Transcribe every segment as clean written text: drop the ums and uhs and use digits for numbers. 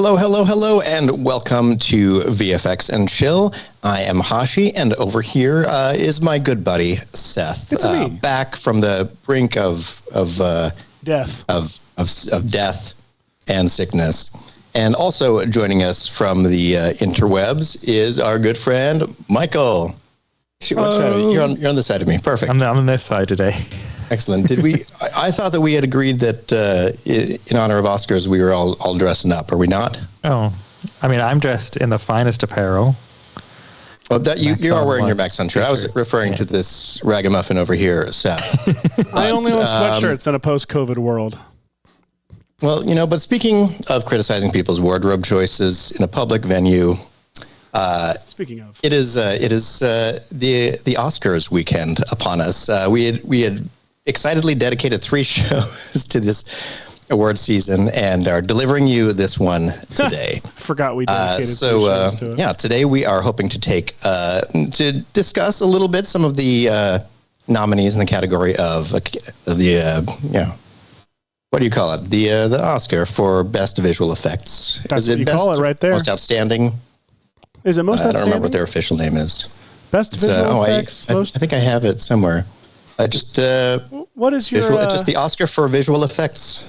Hello, hello, hello, and welcome to VFX and Chill. I am Hashi, and over here is my good buddy Seth. It's me. Back from the brink of death, of death and sickness, and also joining us from the interwebs is our good friend Michael. You're on this side of me. Perfect. I'm on this side today. Excellent. Did we? I thought that we had agreed that in honor of Oscars we were all dressing up. Are we not? Oh, I mean, I'm dressed in the finest apparel. Well, that you are wearing your Max on shirt. I was referring to this ragamuffin over here, Seth. I only own sweatshirts in a post-COVID world. Well, but speaking of criticizing people's wardrobe choices in a public venue, speaking of, it is the Oscars weekend upon us. We had excitedly dedicated 3 shows to this award season and are delivering you this one today. Forgot we dedicated 3 shows to it. Yeah, today we are hoping to take to discuss a little bit some of the nominees in the category of the what do you call it? The Oscar for Best Visual Effects. That's what you call it right there. Most Outstanding. Is it most outstanding? I don't remember what their official name is. Best visual effects. I think I have it somewhere. What is your just the Oscar for visual effects?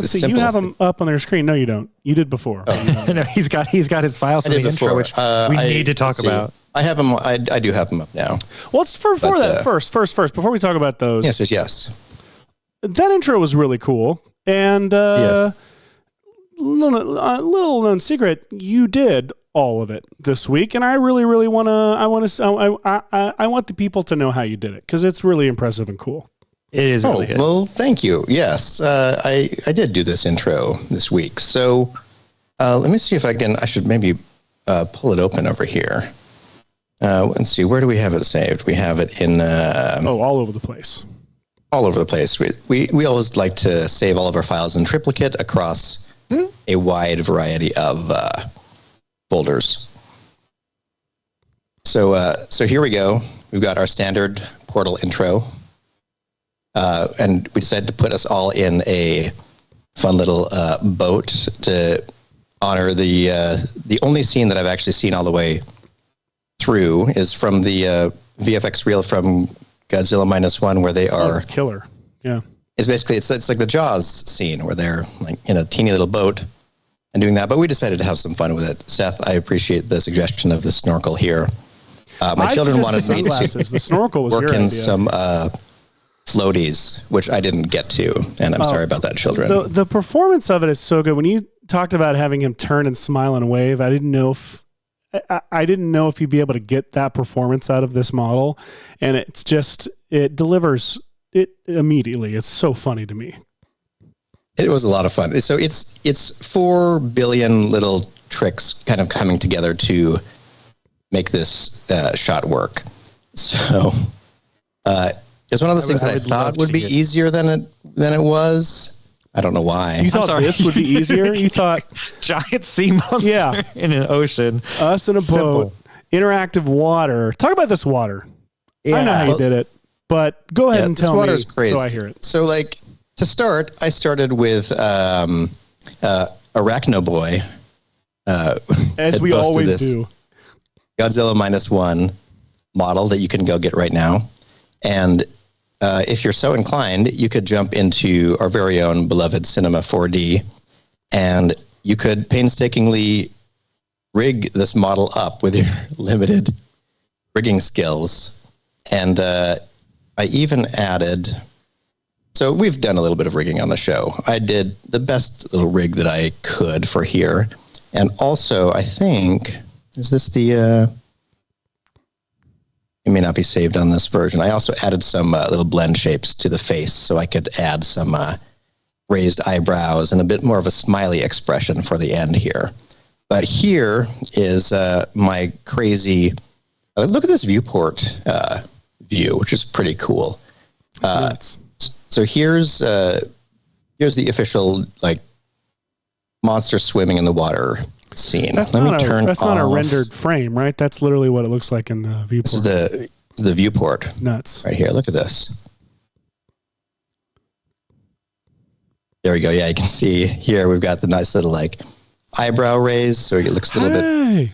See, you have them up on their screen. No, you don't. You did before. Oh. No, he's got his files from the intro, which we need to talk about. I have them. I do have them up now. Well, let's first before we talk about those. Yes. That intro was really cool, and little known secret, you did all of it this week, and I really want the people to know how you did it because it's really impressive and cool. It is really good. Well, thank you. Yes, I did do this intro this week. So let me see if I can. I should maybe pull it open over here. Let's see. Where do we have it saved? We have it in all over the place. All over the place. We always like to save all of our files in triplicate across a wide variety of folders. So here we go. We've got our standard Portal intro. And we decided to put us all in a fun little boat to honor the only scene that I've actually seen all the way through is from the VFX reel from Godzilla -1, where they are. It's killer. Yeah. It's basically it's like the Jaws scene where they're like in a teeny little boat and doing that. But we decided to have some fun with it. Seth, I appreciate the suggestion of the snorkel here. My children wanted me to the snorkel was work your in idea. some floaties, which I didn't get to, and I'm sorry about that, children. The performance of it is so good. When you talked about having him turn and smile and wave, I didn't know if you'd be able to get that performance out of this model, and it delivers it immediately. It's so funny to me. It was a lot of fun. So it's 4 billion little tricks kind of coming together to make this shot work. So it's one of those things that I thought would be easier than it was. I don't know why. You thought this would be easier? You thought giant sea monster in an ocean. Us in a boat. Interactive water. Talk about this water. Yeah. I know how you did it, but go ahead and tell me crazy. So I hear it. So to start, I started with Arachno Boy. As we always do. Godzilla -1 model that you can go get right now. And if you're so inclined, you could jump into our very own beloved Cinema 4D, and you could painstakingly rig this model up with your limited rigging skills. And I even added... So we've done a little bit of rigging on the show. I did the best little rig that I could for here. And also, I think... Is this the... It may not be saved on this version. I also added some little blend shapes to the face so I could add some raised eyebrows and a bit more of a smiley expression for the end here. But here is my crazy... look at this viewport view, which is pretty cool. So here's the official monster swimming in the water scene. That's not a rendered frame, right? That's literally what it looks like in the viewport. This is the viewport. Nuts. Right here. Look at this. There we go. Yeah, you can see here we've got the nice little like eyebrow raise, so it looks a little bit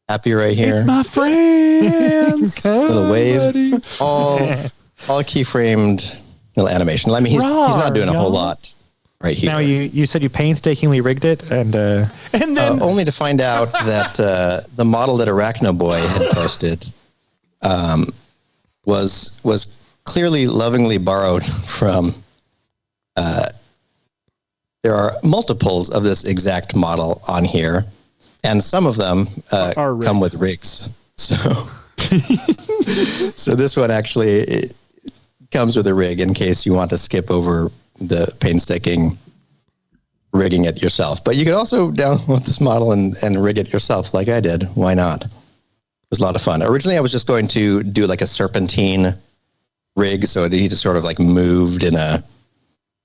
happy right here. It's my friends. Little wave. Buddy. All keyframed little animation. I mean, he's not doing a whole lot right here. Now you said you painstakingly rigged it, and then only to find out that the model that Arachno Boy had posted was clearly lovingly borrowed from. There are multiples of this exact model on here, and some of them come with rigs. So, so this one actually comes with a rig in case you want to skip over the painstaking rigging it yourself. But you could also download this model and rig it yourself like I did. Why not? It was a lot of fun. Originally, I was just going to do like a serpentine rig, so he just sort of like moved in a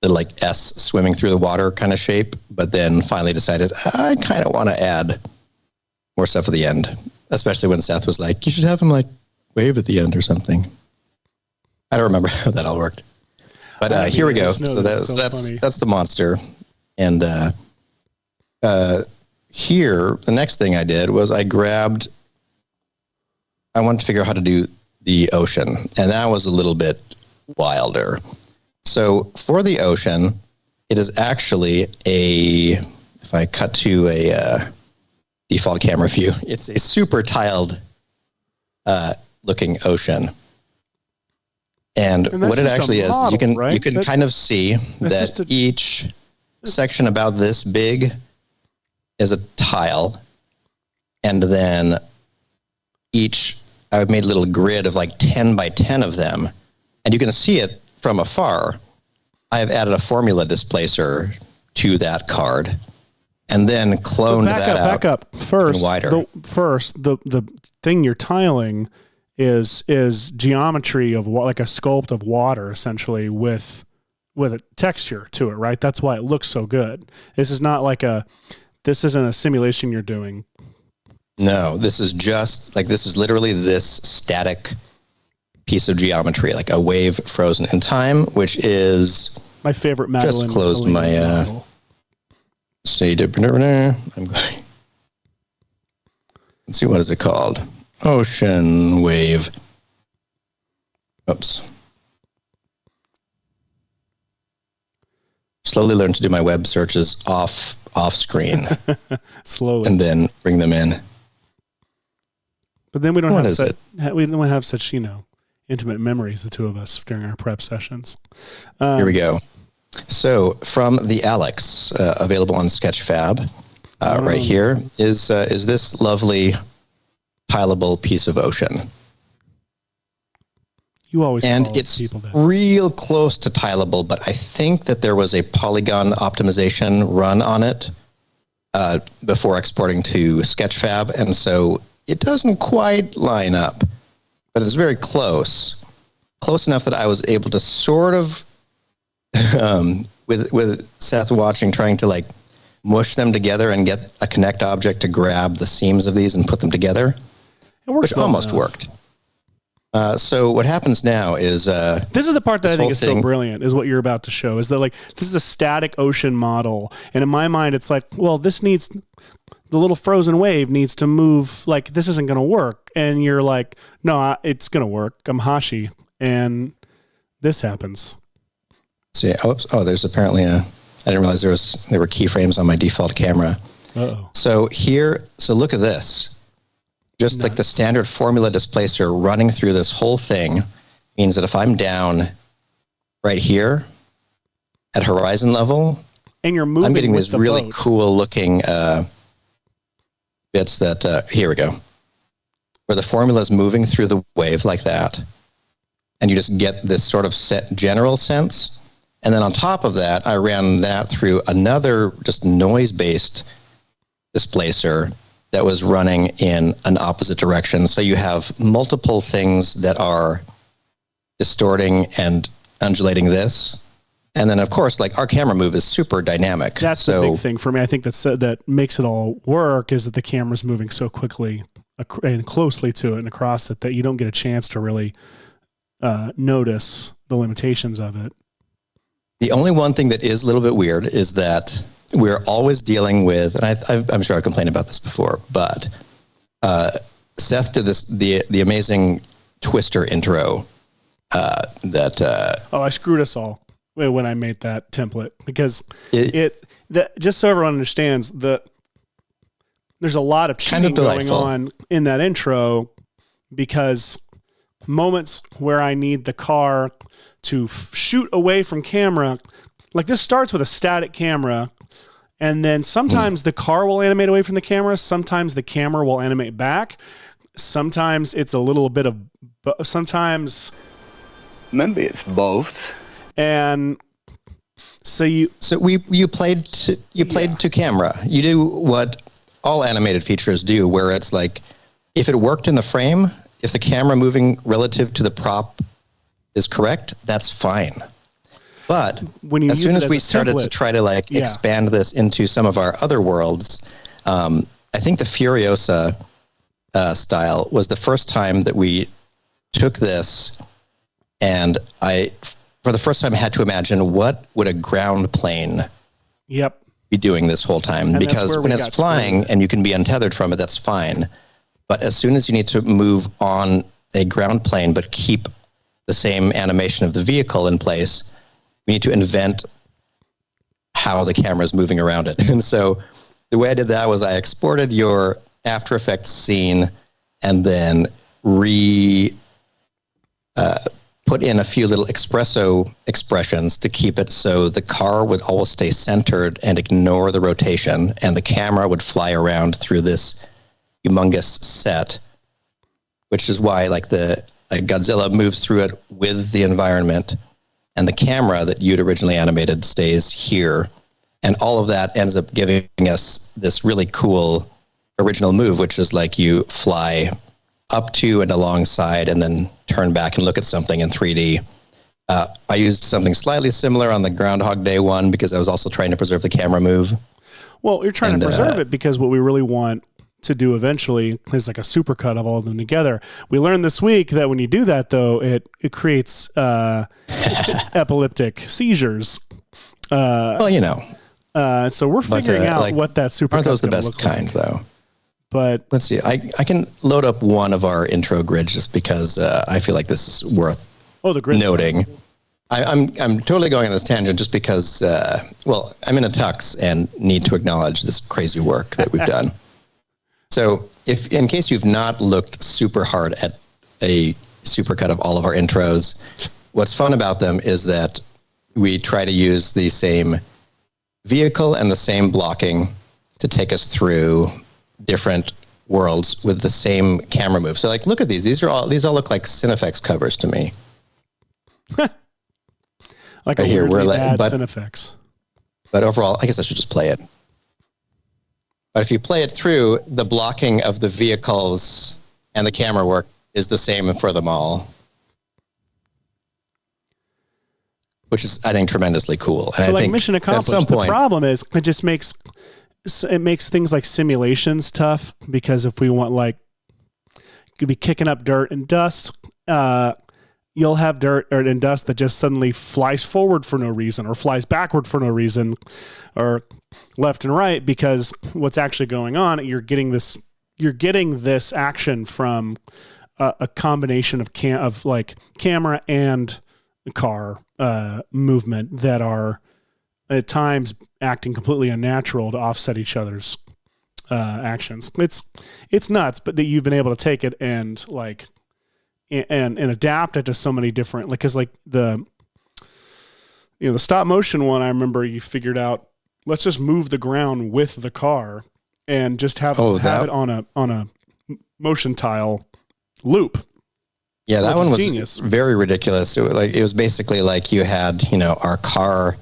little like S swimming through the water kind of shape, but then finally decided I kind of want to add more stuff at the end, especially when Seth was like, you should have him like wave at the end or something. I don't remember how that all worked, but here we go. So that's the monster. And here, the next thing I did was I wanted to figure out how to do the ocean, and that was a little bit wilder. So for the ocean, it is actually if I cut to a default camera view, it's a super tiled looking ocean. And what it actually is, you can kind of see that each section about this big is a tile, and then I've made a little grid of like 10 by 10 of them, and you can see it from afar. I have added a formula displacer to that card, and then cloned that out. Back up. First, the thing you're tiling is geometry of like a sculpt of water, essentially with a texture to it, right? That's why it looks so good. This isn't a simulation you're doing. No, this is literally this static piece of geometry, like a wave frozen in time, which is my favorite Madeline. Just closed my I'm going. Let's see, what is it called? Ocean wave. Oops. Slowly learn to do my web searches off screen. Slowly. And then bring them in. But then we don't have such, intimate memories, the two of us, during our prep sessions. Here we go. So from the Alex, available on Sketchfab, right here is this lovely tileable piece of ocean. You always it's real close to tileable, but I think that there was a polygon optimization run on it before exporting to Sketchfab, and so it doesn't quite line up, but it's very close enough that I was able to sort of, with Seth watching, trying to like mush them together and get a connect object to grab the seams of these and put them together. It works, which almost worked. So what happens now is this is the part that I think is so brilliant, is what you're about to show, is that like this is a static ocean model, and in my mind it's like, well, the little frozen wave needs to move, like this isn't going to work, and you're like, no, it's going to work. I'm Hashi, and this happens. See, there's apparently I didn't realize there were keyframes on my default camera. Uh-oh. So look at this. Just nuts. Like the standard formula displacer running through this whole thing means that if I'm down right here at horizon level, and you're moving, I'm getting these really cool looking bits that, here we go, where the formula is moving through the wave like that. And you just get this sort of general sense. And then on top of that, I ran that through another just noise-based displacer that was running in an opposite direction. So you have multiple things that are distorting and undulating this. And then, of course, like our camera move is super dynamic. That's the big thing for me. I think that makes it all work, is that the camera's moving so quickly and closely to it and across it that you don't get a chance to really notice the limitations of it. The only one thing that is a little bit weird is that we're always dealing with, and I'm sure I complained about this before, but Seth did the amazing Twister intro I screwed us all when I made that template because just so everyone understands there's a lot of cheating going on in that intro because moments where I need the car to shoot away from camera, like this starts with a static camera, and then sometimes the car will animate away from the camera, sometimes the camera will animate back, sometimes it's a little bit of sometimes maybe it's both. And so you played to camera. You do what all animated features do, where it's like if it worked in the frame, if the camera moving relative to the prop is correct, that's fine. But when as soon as we started to try to expand this into some of our other worlds, I think the Furiosa style was the first time that we took this, and I, for the first time, had to imagine what would a ground plane be doing this whole time. And because when it's flying and you can be untethered from it, that's fine. But as soon as you need to move on a ground plane but keep the same animation of the vehicle in place, we need to invent how the camera is moving around it. And so the way I did that was I exported your After Effects scene and then put in a few little espresso expressions to keep it so the car would always stay centered and ignore the rotation, and the camera would fly around through this humongous set, which is why Godzilla moves through it with the environment, and the camera that you'd originally animated stays here. And all of that ends up giving us this really cool original move, which is like you fly up to and alongside and then turn back and look at something in 3D. I used something slightly similar on the Groundhog Day one because I was also trying to preserve the camera move. Well, you're trying to preserve it because what we really want to do eventually is like a supercut of all of them together. We learned this week that when you do that, though, it creates epileptic seizures. So we're figuring out what that supercut is. Aren't those the best kind, though? But let's see. I can load up one of our intro grids just because I feel like this is worth noting. I'm totally going on this tangent just because I'm in a tux and need to acknowledge this crazy work that we've done. So if in case you've not looked super hard at a supercut of all of our intros, what's fun about them is that we try to use the same vehicle and the same blocking to take us through different worlds with the same camera move. So look at these. These all look like Cinefex covers to me. Like a weirdly bad Cinefex. But overall, I guess I should just play it. But if you play it through, the blocking of the vehicles and the camera work is the same for them all, which is, I think, tremendously cool. And so, I think mission accomplished. The problem is it just makes things like simulations tough, because if we want could be kicking up dirt and dust, you'll have dirt and dust that just suddenly flies forward for no reason or flies backward for no reason or left and right, because what's actually going on, you're getting this action from a combination of camera and car movement that are at times acting completely unnatural to offset each other's actions. It's nuts, but that you've been able to take it and and adapt it to so many different, because the stop motion one, I remember you figured out, let's just move the ground with the car and just have it on a motion tile loop. Yeah, that one was genius. Very ridiculous. It was basically like you had, our car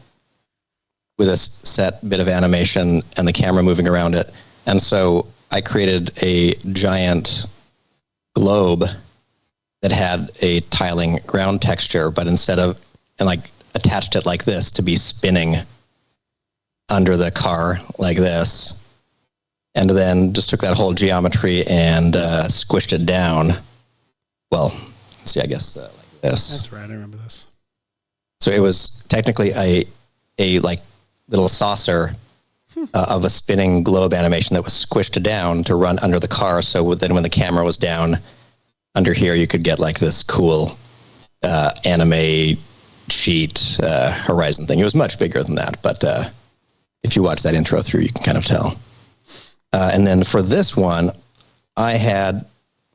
with a set bit of animation and the camera moving around it. And so I created a giant globe that had a tiling ground texture, but attached it like this to be spinning under the car like this. And then just took that whole geometry and squished it down. Well, see, I guess like this. That's right. I remember this. So it was technically a like little saucer of a spinning globe animation that was squished down to run under the car. So then when the camera was down under here, you could get like this cool anime sheet horizon thing. It was much bigger than that, but if you watch that intro through, you can kind of tell. And then for this one, I had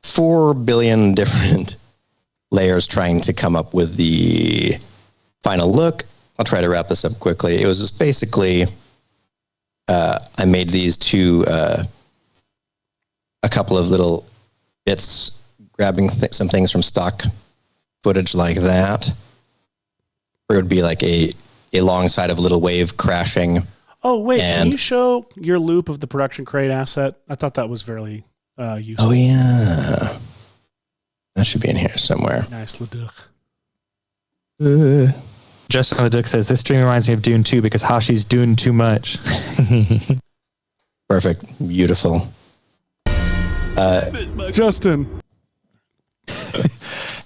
4 billion different layers trying to come up with the final look. I'll try to wrap this up quickly. It was just basically, I made these to a couple of little bits, grabbing some things from stock footage like that. Or it would be like a long side of a little wave crashing. Oh, wait, can you show your loop of the production crate asset? I thought that was very useful. Oh, yeah. That should be in here somewhere. Nice, Leduc. Justin Leduc says, this stream reminds me of Dune 2 because Hashi's Dune too much. Perfect. Beautiful. Justin.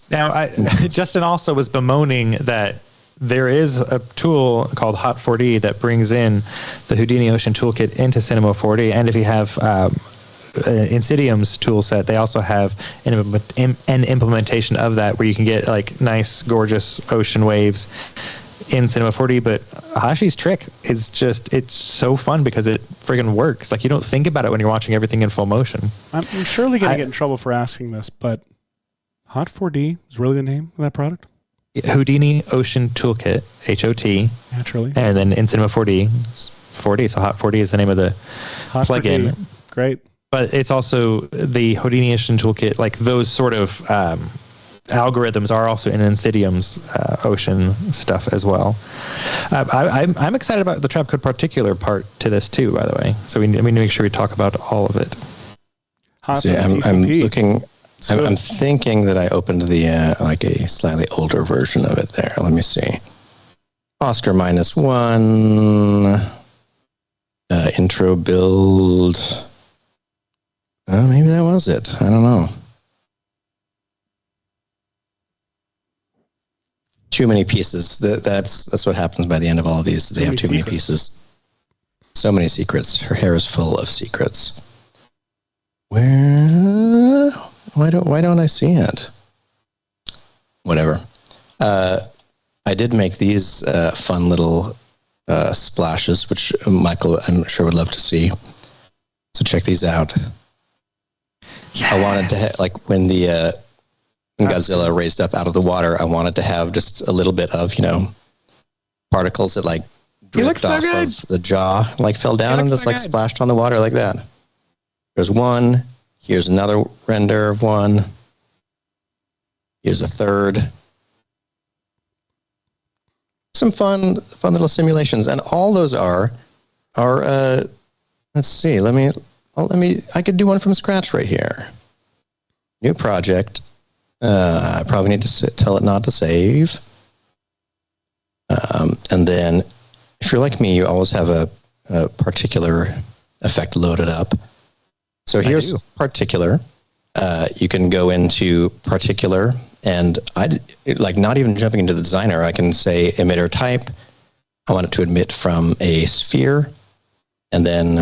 Now, Justin also was bemoaning that there is a tool called Hot 4D that brings in the Houdini Ocean Toolkit into Cinema 4D. And if you have Insidium's tool set, they also have an implementation of that where you can get like nice, gorgeous ocean waves in Cinema 4D. But Hashi's trick is just, it's so fun because it friggin' works. Like you don't think about it when you're watching everything in full motion. I'm surely going to get in trouble for asking this, but Hot 4D is really the name of that product? Houdini Ocean Toolkit, HOT. Naturally. And then in Cinema 4D, 4D. So Hot 4D is the name of the Hot plugin. 4D. Great. But it's also the Houdini Ocean Toolkit. Like those sort of algorithms are also in Insidium's Ocean stuff as well. I'm excited about the trap code particular part to this too, by the way. So we need to make sure we talk about all of it. See, I'm looking. I'm thinking that I opened the like a slightly older version of it there. Let me see. Oscar -1. Intro build. Maybe that was it. I don't know. Too many pieces. That's what happens by the end of all of these. They have too many pieces. So many secrets. Her hair is full of secrets. Why don't I see it? Whatever. I did make these fun little splashes, which Michael, I'm sure, would love to see. So check these out. Yes. I wanted to like when the Godzilla raised up out of the water, I wanted to have just a little bit of particles that like dripped off of the jaw, like fell down and just like splashed on the water like that. There's one. Here's another render of one. Here's a third. Some fun little simulations, and all those are let's see. I could do one from scratch right here. New project. I probably need to tell it not to save. And then, if you're like me, you always have a particular effect loaded up. So here's particular. You can go into particular, and not even jumping into the designer. I can say emitter type. I want it to emit from a sphere, and then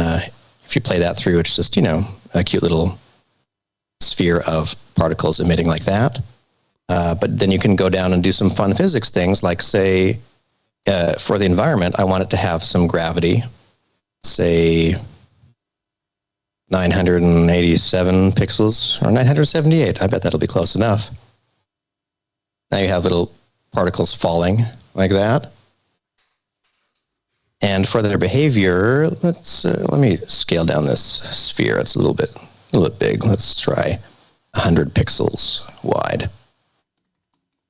if you play that through, it's just a cute little sphere of particles emitting like that. But then you can go down and do some fun physics things, like say for the environment, I want it to have some gravity. Say 987 pixels or 978. I bet that'll be close enough. Now you have little particles falling like that. And for their behavior, let me scale down this sphere. It's a little bit big. Let's try 100 pixels wide.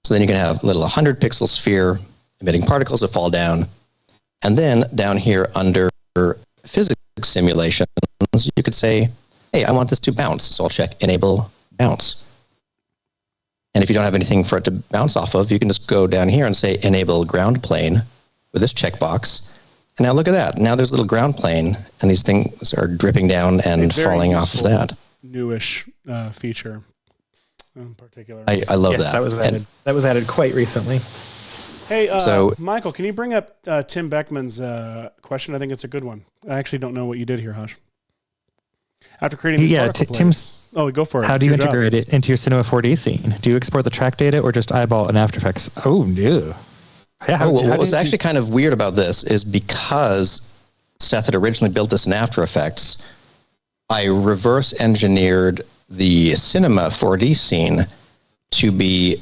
So then you can have a little 100 pixel sphere emitting particles that fall down. And then down here under physics simulations, you could say, hey, I want this to bounce. So I'll check enable bounce. And if you don't have anything for it to bounce off of, you can just go down here and say enable ground plane with this checkbox. And now look at that. Now there's a little ground plane, and these things are dripping down and falling off of that. Newish feature in particular. I love that. That was added quite recently. Hey, So- Michael, can you bring up Tim Beckman's question? I think it's a good one. I actually don't know what you did here, Hush. After creating these particle plates. Tim's. Oh, go for it. How It's do you your job. integrate it into your Cinema 4D scene? Do you export the track data or just eyeball in After Effects? Oh, no. Yeah, What was actually kind of weird about this is because Seth had originally built this in After Effects, I reverse engineered the Cinema 4D scene to be,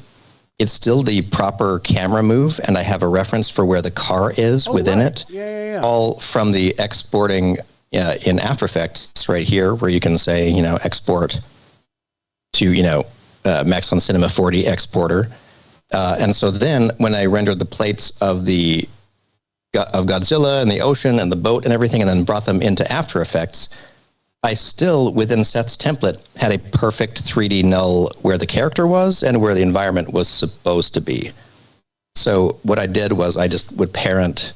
it's still the proper camera move, and I have a reference for where the car is within right. it. Yeah. All from the exporting in After Effects right here, where you can say, export to, Maxon Cinema 4D exporter. And so then when I rendered the plates of Godzilla and the ocean and the boat and everything, and then brought them into After Effects, I still, within Seth's template, had a perfect 3D null where the character was and where the environment was supposed to be. So what I did was I just would parent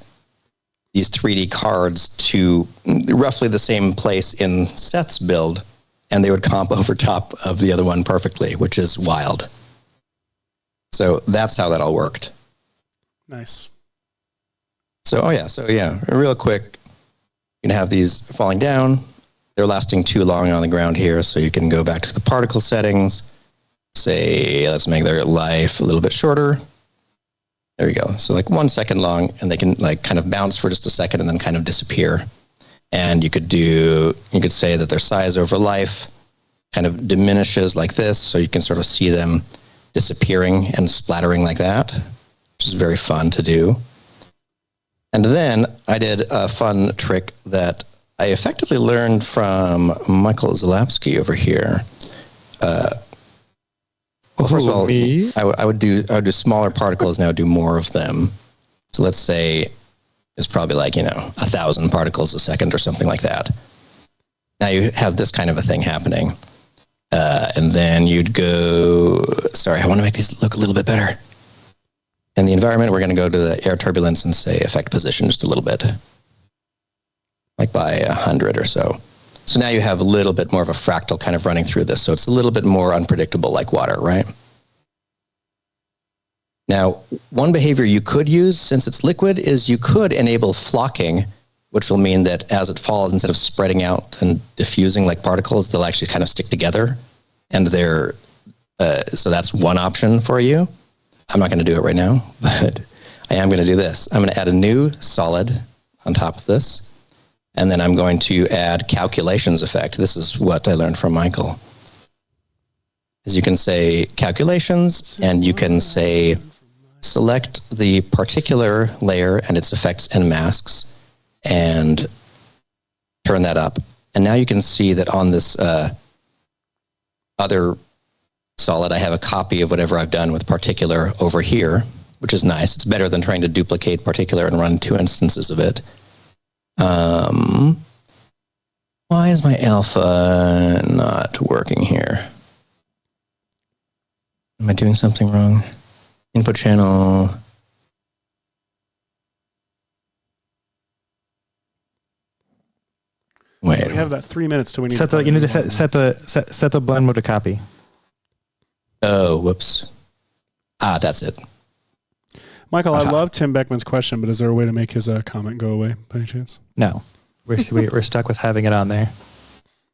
these 3D cards to roughly the same place in Seth's build, and they would comp over top of the other one perfectly, which is wild. So that's how that all worked. Nice. So real quick, you can have these falling down. They're lasting too long on the ground here, so you can go back to the particle settings. Say, let's make their life a little bit shorter. There we go. So like 1 second long, and they can like kind of bounce for just a second and then kind of disappear. And you could say that their size over life kind of diminishes like this, so you can sort of see them disappearing and splattering like that, which is very fun to do. And then I did a fun trick that I effectively learned from Michael Zalapsky over here. Well, first of all, me? I would do smaller particles now, do more of them. So let's say it's probably like 1,000 particles a second or something like that. Now you have this kind of a thing happening, and then you'd go. Sorry, I want to make these look a little bit better. In the environment, we're going to go to the air turbulence and say effect position just a little bit, like by 100 or so. So now you have a little bit more of a fractal kind of running through this. So it's a little bit more unpredictable like water, right? Now, one behavior you could use since it's liquid is you could enable flocking, which will mean that as it falls, instead of spreading out and diffusing like particles, they'll actually kind of stick together. And so that's one option for you. I'm not going to do it right now, but I am going to do this. I'm going to add a new solid on top of this. And then I'm going to add calculations effect. This is what I learned from Michael. Is you can say calculations, and you can say select the particular layer and its effects and masks, and turn that up. And now you can see that on this other solid, I have a copy of whatever I've done with particular over here, which is nice. It's better than trying to duplicate particular and run 2 instances of it. Why is my alpha not working here? Am I doing something wrong? Input channel. Wait. We have about 3 minutes till we need Set the blend mode to copy. Oh, whoops. That's it. Michael, I love Tim Beckman's question, but is there a way to make his comment go away by any chance? No, we're stuck with having it on there.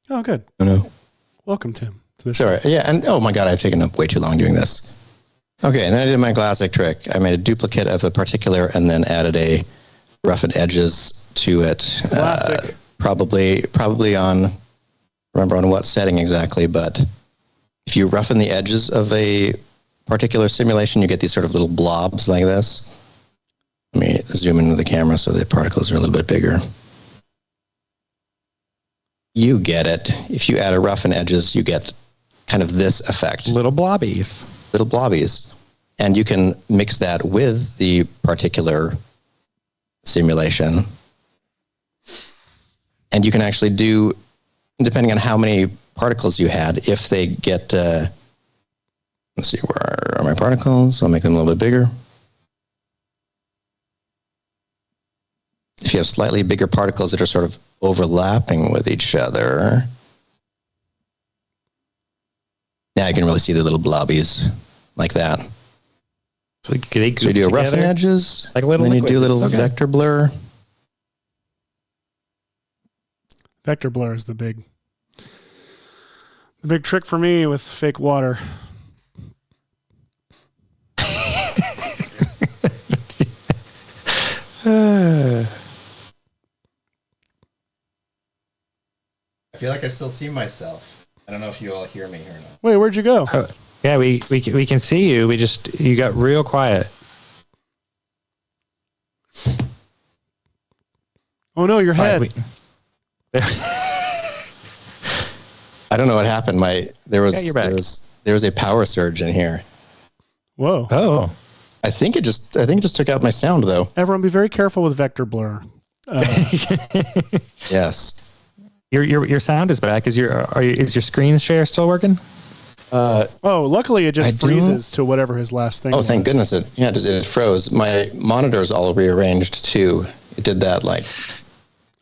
Oh, good. Oh, no. Welcome, Tim. To this Sorry. Yeah, and oh my God, I've taken up way too long doing this. Okay, and then I did my classic trick. I made a duplicate of the particular and then added a roughened edges to it. Classic. Probably on, remember on what setting exactly, but if you roughen the edges of a particular simulation, you get these sort of little blobs like this. Let me zoom into the camera so the particles are a little bit bigger. You get it. If you add a roughen edges, you get kind of this effect. Little blobbies. Little blobbies. And you can mix that with the particular simulation. And you can actually do, depending on how many particles you had, if they get, let's see, where are my particles? I'll make them a little bit bigger. If you have slightly bigger particles that are sort of overlapping with each other, now you can really see the little blobbies like that. So they So you do a roughen edges, like a little and then you do a little Okay. vector blur. Vector blur is the big trick for me with fake water. I feel like I still see myself. I don't know if you all hear me here or not. Wait, where'd you go? Oh, yeah, we can see you. You got real quiet. Oh no, your All head. right, I don't know what happened. There Yeah, you're back. was a power surge in here. Whoa. Oh, I think it just took out my sound though. Everyone be very careful with vector blur. Yes. your sound is back. Is your screen share still working? Luckily it just I do- freezes to whatever his last thing Oh, was. thank goodness it froze. My monitor's all rearranged too. It did that like.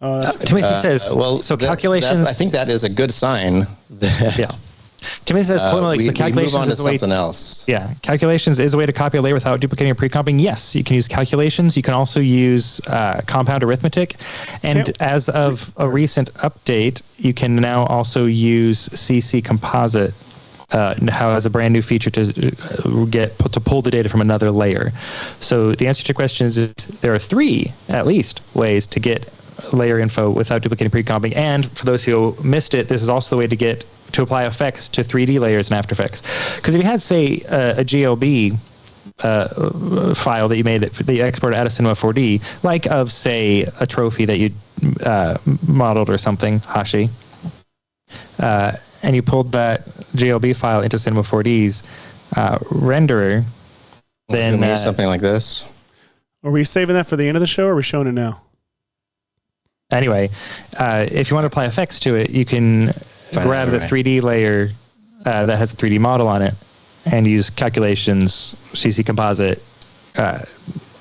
Oh, that's good. Timothy says. So calculations. I think that is a good sign. That, Yeah. Timothy says. we Calculations move on to is the way. something else. Yeah, calculations is a way to copy a layer without duplicating or pre-comping. Yes, you can use calculations. You can also use compound arithmetic. And as of a recent update, you can now also use CC Composite. How as a brand new feature to pull the data from another layer. So the answer to your question is there are 3 at least ways to get layer info without duplicating pre-comping. And for those who missed it, this is also the way to apply effects to 3D layers in After Effects. Because if you had, say, a GLB file that you made that you exported out of Cinema 4D, like of, say, a trophy that you modeled or something, Hashi, and you pulled that GLB file into Cinema 4D's renderer, then Something like this. Are we saving that for the end of the show or are we showing it now? anyway, if you want to apply effects to it, you can grab the 3D layer that has a 3D model on it and use calculations, CC Composite,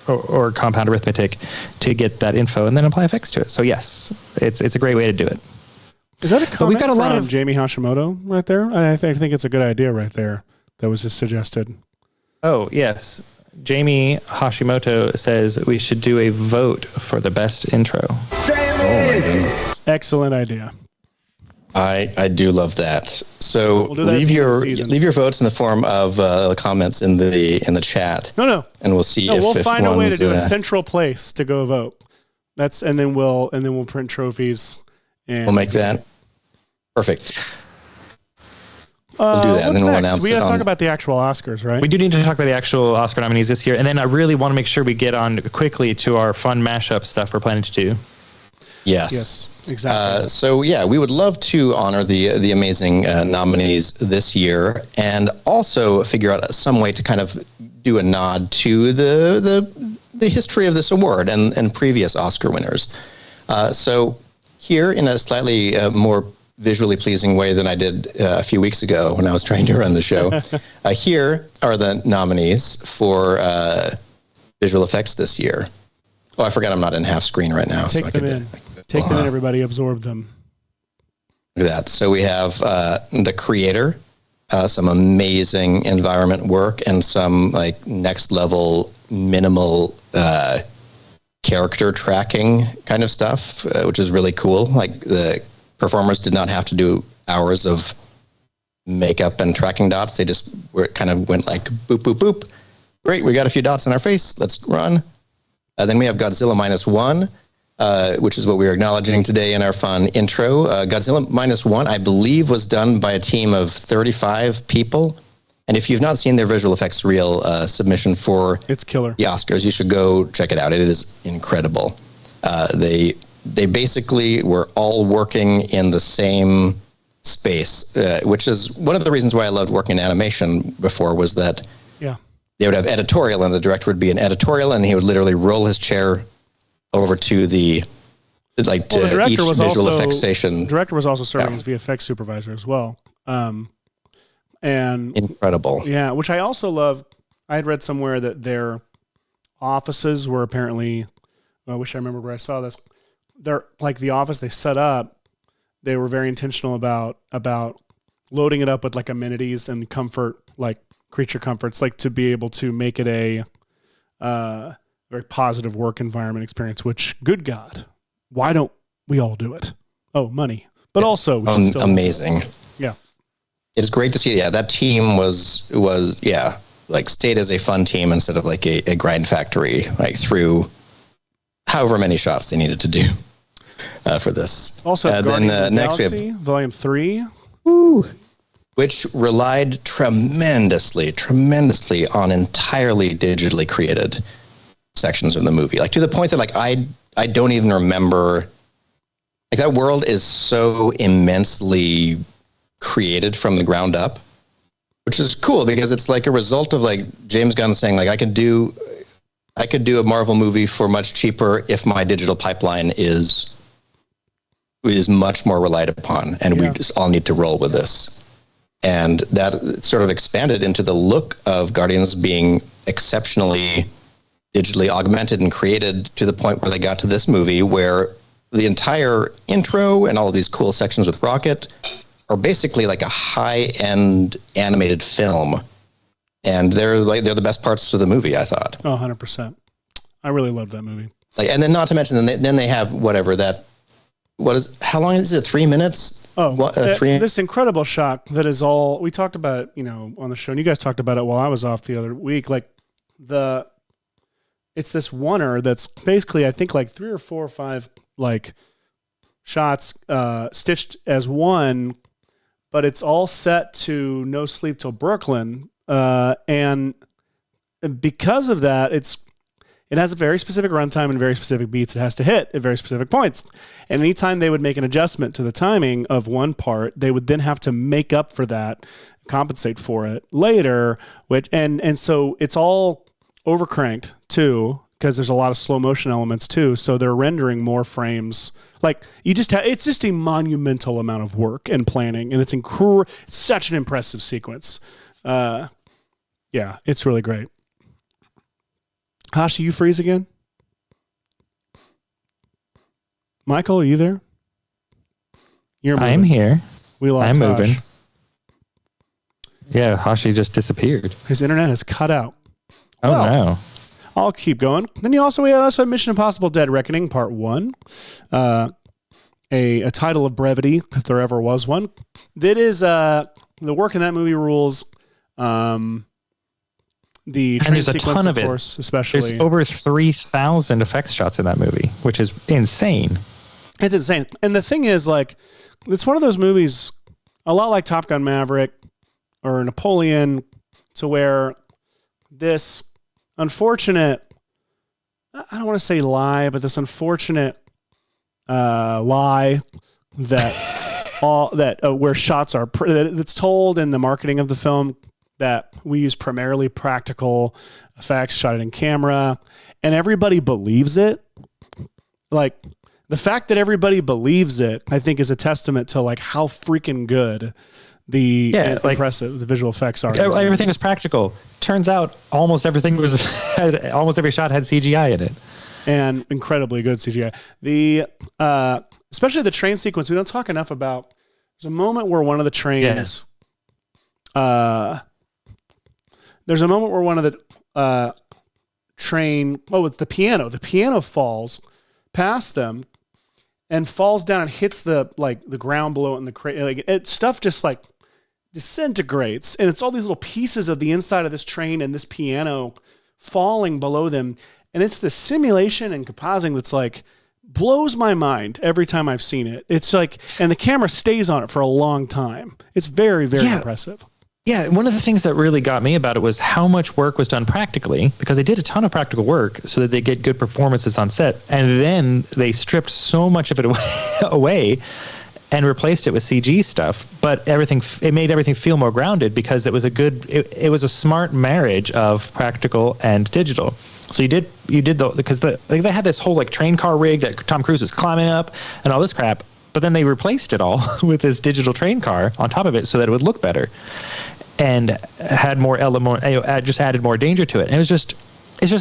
or compound arithmetic to get that info and then apply effects to it. So yes, it's a great way to do it. Is that a comment got a lot from of Jamie Hashimoto right there? I think it's a good idea right there that was just suggested. Oh, yes. Jamie Hashimoto says we should do a vote for the best intro. Oh my goodness. Excellent idea. I do love that. So We'll do that at leave the end of the your season. votes in the form of comments in the chat. No. And we'll see No, if we'll find a way to one's, do a central place to go vote. And then we'll print trophies. And we'll make that perfect. We'll do that, and What's then we'll next? announce We it got to on- talk about the actual Oscars, right? We do need to talk about the actual Oscar nominees this year, and then I really want to make sure we get on quickly to our fun mashup stuff we're planning to do. Yes. Exactly. So yeah, we would love to honor the amazing nominees this year, and also figure out some way to kind of do a nod to the history of this award and previous Oscar winners. So here, in a slightly more visually pleasing way than I did a few weeks ago when I was trying to run the show, here are the nominees for visual effects this year. Oh, I forgot I'm not in half screen right now. Take them in. Take them in, everybody. Absorb them. Look at that. So we have the creator, some amazing environment work, and some like next level minimal character tracking kind of stuff, which is really cool. Like the performers did not have to do hours of makeup and tracking dots. They just went like boop, boop, boop. Great, we got a few dots on our face. Let's run. Then we have Godzilla -1. Which is what we are acknowledging today in our fun intro. Godzilla -1, I believe, was done by a team of 35 people. And if you've not seen their visual effects reel submission for It's killer. the Oscars, you should go check it out. It is incredible. They basically were all working in the same space, which is one of the reasons why I loved working in animation before, was that they would have editorial, and the director would be an editorial, and he would literally roll his chair over to the each visual effects station. The director was also serving as VFX supervisor as well. And incredible. Yeah, which I also love. I had read somewhere that their offices were apparently, I wish I remembered where I saw this. They're like the office they set up, they were very intentional about loading it up with like amenities and comfort, like creature comforts, like to be able to make it a very positive work environment experience, which, good God, why don't we all do it? Oh, money. But also, we should still amazing. Yeah. It's great to see. Yeah, that team was like stayed as a fun team instead of like a grind factory, like through however many shots they needed to do for this. Also, Guardians of the Galaxy, Volume 3. Woo, which relied tremendously on entirely digitally created sections of the movie. Like to the point that like I don't even remember. Like that world is so immensely created from the ground up, which is cool because it's like a result of like James Gunn saying like I could do a Marvel movie for much cheaper if my digital pipeline is much more relied upon, and we just all need to roll with this. And that sort of expanded into the look of Guardians being exceptionally digitally augmented and created to the point where they got to this movie where the entire intro and all of these cool sections with Rocket are basically like a high-end animated film. And they're the best parts of the movie, I thought. Oh, 100%. I really loved that movie. Like, and then not to mention, then they have whatever that. How long is it? 3 minutes? Oh, this incredible shot that is all we talked about, on the show, and you guys talked about it while I was off the other week. Like it's this oneer that's basically, I think, like 3 or 4 or 5 like shots stitched as one, but it's all set to No Sleep Till Brooklyn, and because of that, it has a very specific runtime and very specific beats it has to hit at very specific points. And anytime they would make an adjustment to the timing of one part, they would then have to make up for that, compensate for it later, and so it's all overcranked too, because there's a lot of slow motion elements too. So they're rendering more frames. Like it's just a monumental amount of work and planning, and it's such an impressive sequence. Yeah, it's really great. Hashi, you freeze again? Michael, are you there? I'm here. We lost I'm Hash. moving. Yeah, Hashi just disappeared. His internet has cut out. Oh, no. I'll keep going. Then we also have Mission Impossible Dead Reckoning Part 1. A title of brevity, if there ever was one. That is, the work in that movie rules. The train sequence, of course, especially. There's over 3,000 effects shots in that movie, which is insane. It's insane. And the thing is, like, it's one of those movies, a lot like Top Gun Maverick or Napoleon, to where this unfortunate, I don't want to say lie, but this unfortunate lie that where shots are that's told in the marketing of the film, that we use primarily practical effects shot in camera, and everybody believes it. Like, the fact that everybody believes it, I think, is a testament to like how freaking good impressive the visual effects are. Everything is practical. Turns out almost everything almost every shot had CGI in it, and incredibly good CGI. The especially the train sequence, we don't talk enough about. There's a moment where one of the trains. There's a moment where one of the it's the piano. The piano falls past them and falls down and hits the ground below it, and stuff just like disintegrates, and it's all these little pieces of the inside of this train and this piano falling below them, and it's the simulation and compositing that's like blows my mind every time I've seen it. It's like, and the camera stays on it for a long time. It's very, very impressive. Yeah, one of the things that really got me about it was how much work was done practically, because they did a ton of practical work so that they get good performances on set, and then they stripped so much of it away and replaced it with CG stuff. But it made everything feel more grounded because it was it was a smart marriage of practical and digital. So they had this whole like train car rig that Tom Cruise is climbing up and all this crap. But then they replaced it all with this digital train car on top of it so that it would look better, and had more just added more danger to it. And it's just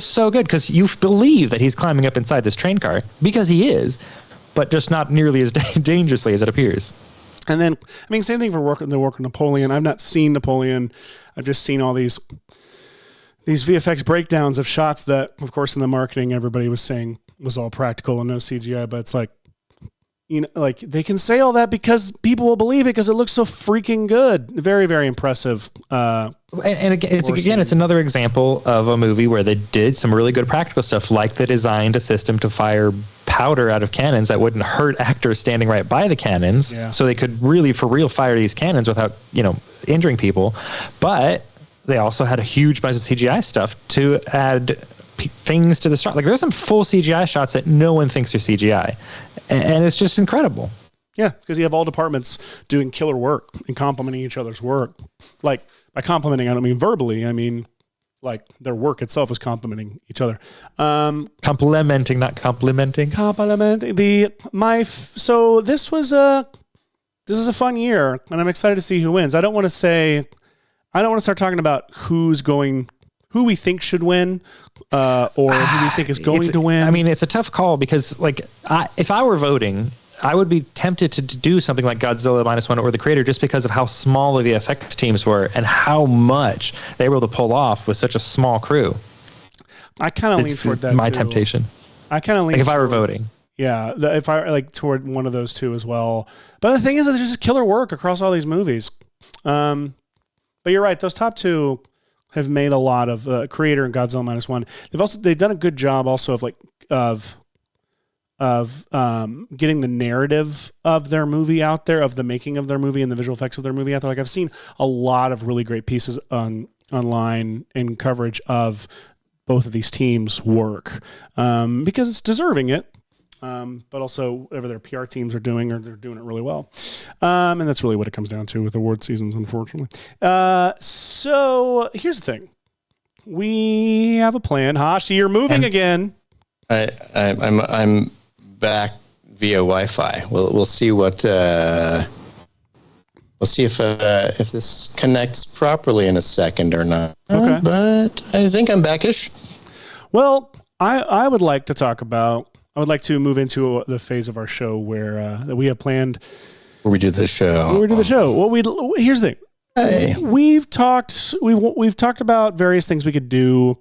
so good because you believe that he's climbing up inside this train car, because he is, but just not nearly as dangerously as it appears. And then, I mean, same thing for the work of Napoleon. I've not seen Napoleon. I've just seen all these VFX breakdowns of shots that, of course, in the marketing, everybody was saying was all practical and no CGI. But it's like, you know, like they can say all that because people will believe it because it looks so freaking good. Very, very impressive. And again, it's another example of a movie where they did some really good practical stuff, like they designed a system to fire powder out of cannons that wouldn't hurt actors standing right by the cannons, so they could really, for real, fire these cannons without, you know, injuring people. But they also had a huge bunch of CGI stuff to add things to the shot. Like there's some full CGI shots that no one thinks are CGI, and it's just incredible. Yeah, because you have all departments doing killer work and complimenting each other's work. Like by complimenting, I don't mean verbally. I mean like their work itself is complimenting each other. Complimenting, not complimenting. Complimenting. So this is a fun year, and I'm excited to see who wins. I don't want to start talking about who we think should win, or who we think is going to win. I mean, it's a tough call because, like, if I were voting, I would be tempted to do something like Godzilla -1 or The Creator just because of how small the VFX teams were and how much they were able to pull off with such a small crew. I kind of lean toward that. My temptation. I kind of lean like if I were voting. Yeah, if I like toward one of those two as well. But the thing is that there's just killer work across all these movies. But you're right; those top two have made a lot of Creator and Godzilla -1. They've done a good job also of getting the narrative of their movie out there, of the making of their movie and the visual effects of their movie out there. Like I've seen a lot of really great pieces online and coverage of both of these teams' work because it's deserving it. But also whatever their PR teams are doing, or they're doing it really well. And that's really what it comes down to with award seasons, unfortunately. So here's the thing. We have a plan. Hashi, you're moving again. I'm back via Wi-Fi. We'll see what we'll see if this connects properly in a second or not. Okay. But I think I'm backish. Well, I would like to move into the phase of our show where that we have planned. Where we do the show. Well, here's the thing. Hey. We've talked about various things we could do,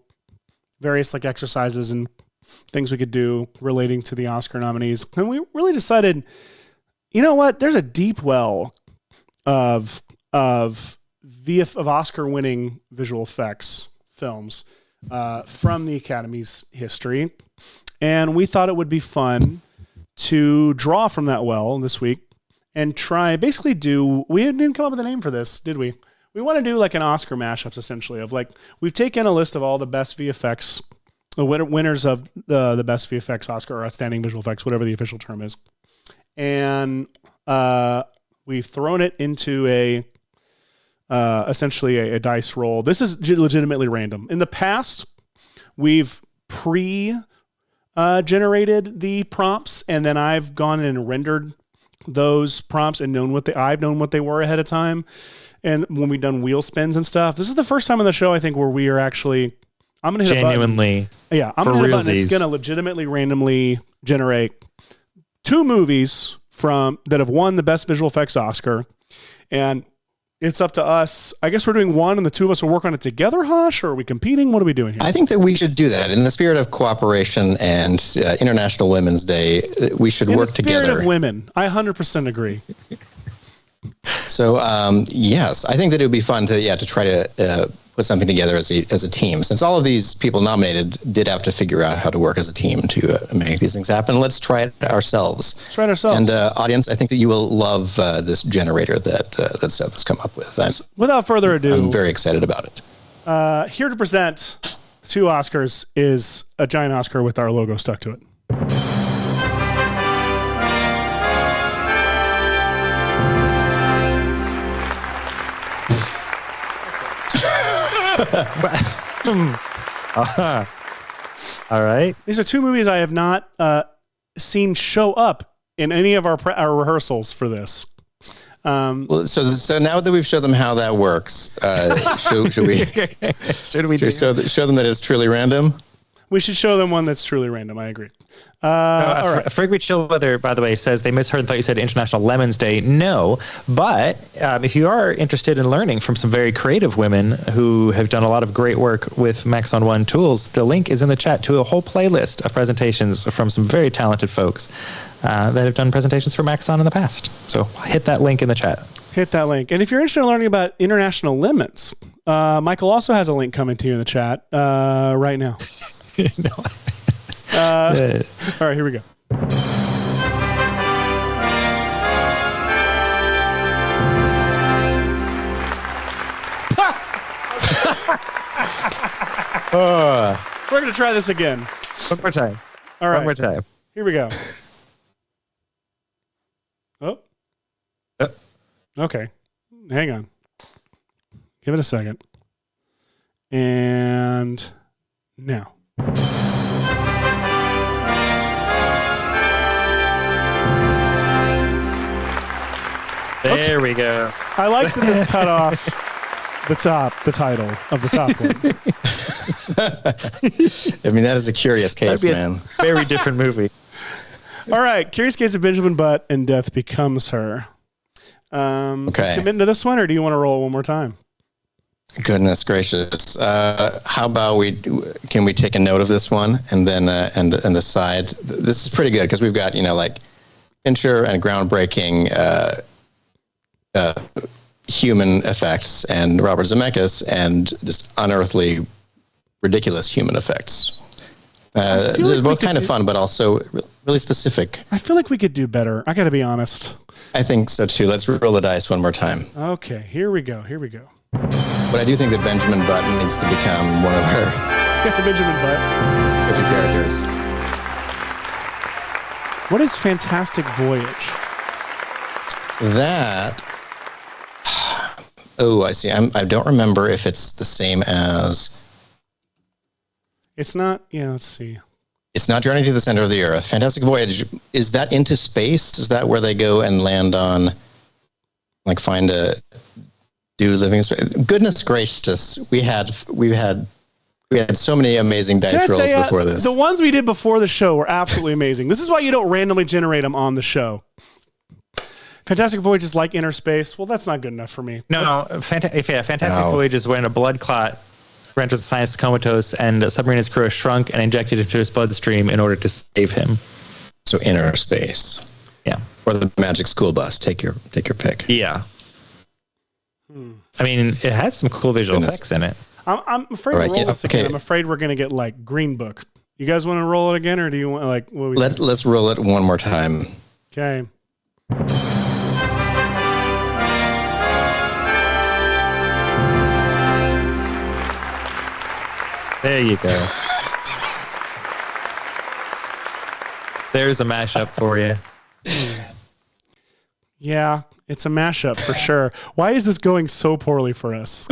various like exercises and things we could do relating to the Oscar nominees. And we really decided, you know what? There's a deep well of Oscar winning visual effects films from the Academy's history. And we thought it would be fun to draw from that well this week and try we didn't come up with a name for this, did we? We want to do like an Oscar mashups essentially of like, we've taken a list of all the best VFX, the winners of the best VFX Oscar or outstanding visual effects, whatever the official term is. And we've thrown it into essentially a dice roll. This is legitimately random. In the past, we've generated the prompts, and then I've gone and rendered those prompts and I've known what they were ahead of time. And when we've done wheel spins and stuff, this is the first time in the show, I think, where we are actually, I'm going to hit genuinely a button. Yeah, I'm going to hit a button. It's going to legitimately randomly generate two movies that have won the best visual effects Oscar. And it's up to us. I guess we're doing one and the two of us will work on it together, Hash, or are we competing? What are we doing here? I think that we should do that. In the spirit of cooperation and International Women's Day, we should work together. In the spirit of women. I 100% agree. So, yes, I think that it would be fun to try to put something together as a team. Since all of these people nominated did have to figure out how to work as a team to make these things happen, let's try it ourselves. And audience, I think that you will love this generator that Seth has come up with. Without further ado, I'm very excited about it. Here to present two Oscars is a giant Oscar with our logo stuck to it. All right. These are two movies I have not seen show up in any of our rehearsals for this. Well, so now that we've showed them how that works, should we show them that it's truly random? We should show them one that's truly random. I agree. All right. Frigrid Chillweather, by the way, says they misheard and thought you said International Lemons Day. No, but if you are interested in learning from some very creative women who have done a lot of great work with Maxon One tools, the link is in the chat to a whole playlist of presentations from some very talented folks that have done presentations for Maxon in the past. So hit that link in the chat. Hit that link. And if you're interested in learning about international limits, Michael also has a link coming to you in the chat right now. No. All right, here we go. We're going to try this again. One more time. All right. One more time. Here we go. Oh. Okay. Hang on. Give it a second. And now. There we go. I like that this cut off the title of the top one. I mean, that is a curious case, man. Very different movie. All right. Curious Case of Benjamin Butt and Death Becomes Her. Okay. Commit to this one, or do you want to roll one more time? Goodness gracious. How about can we take a note of this one and then and decide? This is pretty good because we've got, like Fincher and groundbreaking human effects, and Robert Zemeckis and just unearthly, ridiculous human effects. They're both kind of fun, but also really specific. I feel like we could do better. I got to be honest. I think so too. Let's roll the dice one more time. Okay, here we go. But I do think that Benjamin Button needs to become one of our Benjamin Butt favorite characters. What is Fantastic Voyage? That. Oh, I see. I don't remember if it's the same as. It's not. Yeah, let's see. It's not Journey to the Center of the Earth. Fantastic Voyage. Is that into space? Is that where they go and land on, find a do living space? Goodness gracious, we had so many amazing dice rolls before this. The ones we did before the show were absolutely amazing. This is why you don't randomly generate them on the show. Fantastic Voyage is like inner space. Well, that's not good enough for me. Fantastic Voyage is when a blood clot renders the scientist comatose, and a submarine's crew is shrunk and injected into his bloodstream in order to save him. So inner space. Yeah. Or the Magic School Bus. Take your pick. Yeah. I mean, it has some cool visual effects in it. I'm afraid to roll this again. I'm afraid we're going to get Green Book. You guys want to roll it again, or do you want what Let's roll it one more time. Okay. There you go. There's a mashup for you. Yeah, it's a mashup for sure. Why is this going so poorly for us?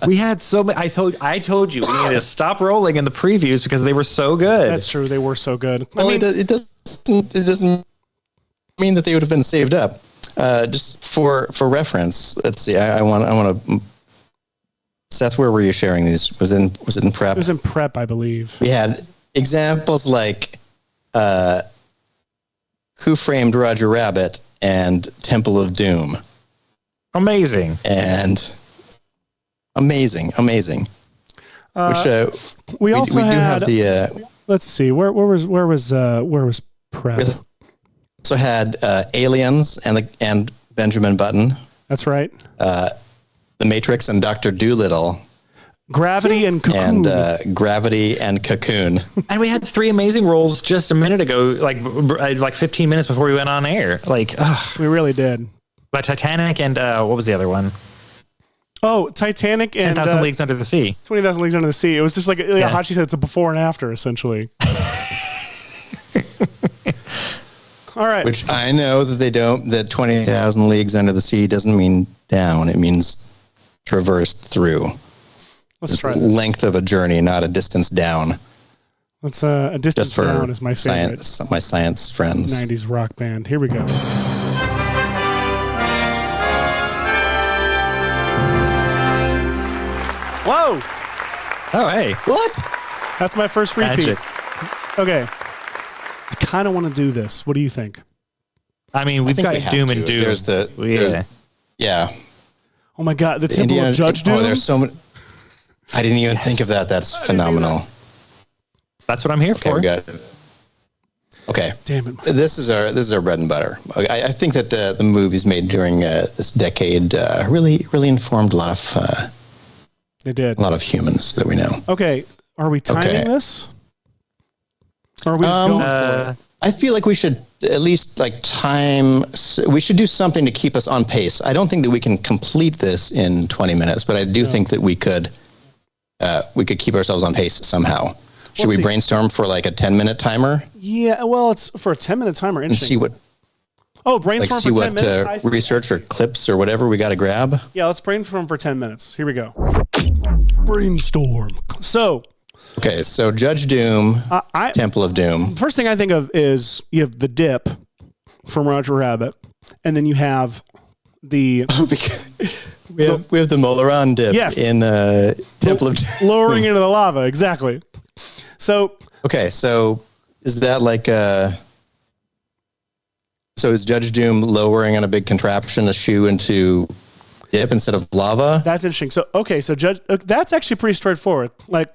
We had so many. I told you we needed to stop rolling in the previews because they were so good. That's true. They were so good. Well, it doesn't mean that they would have been saved up. Just for reference, let's see. I want to. Seth, where were you sharing these? Was it in prep? It was in prep, I believe. We had examples like Who Framed Roger Rabbit and Temple of Doom. Amazing. And amazing. Which we also do have the. Let's see. Where was prep? We also had Aliens and Benjamin Button. That's right. The Matrix and Dr. Dolittle. Gravity and Cocoon. And Gravity and Cocoon. And we had 3 amazing rolls just a minute ago, like 15 minutes before we went on air. We really did. But Titanic and what was the other one? Oh, Titanic and 10,000 Leagues Under the Sea. 20,000 Leagues Under the Sea. It was just Hashi said, it's a before and after, essentially. All right. Which I know that 20,000 Leagues Under the Sea doesn't mean down. It means traversed through. Let's try this. Length of a journey, not a distance down. Let's a distance just for down is my favorite. My science friends. 90s rock band. Here we go. Whoa! Oh, hey. What? That's my first repeat. Magic. Okay. I kind of want to do this. What do you think? I mean, we've got Doom and Doom. Yeah. Oh my God, the Temple of Judge Doom. Oh, there's so many. I didn't even think of that. That's phenomenal. That's what I'm here for. We got. Okay. Damn it. This is our bread and butter. I think that the movies made during this decade really informed a lot of. They did. A lot of humans that we know. Okay. Are we timing this? Or are we just going for it? I feel like we should at least we should do something to keep us on pace. I don't think that we can complete this in 20 minutes, but I do think that we could keep ourselves on pace somehow. Should we brainstorm for like a 10-minute timer? Yeah, well, it's for a 10-minute timer. And see what. Oh, brainstorm for 10 minutes. Research or clips or whatever we got to grab. Yeah, let's brainstorm for 10 minutes. Here we go. Brainstorm. So. Okay, so Judge Doom, Temple of Doom. First thing I think of is you have the dip from Roger Rabbit, and then you have the we have the Molaran dip in Temple of Doom. Lowering into the lava, exactly. So okay, so is that like so is Judge Doom lowering on a big contraption a shoe into dip instead of lava? That's interesting. So that's actually pretty straightforward. Like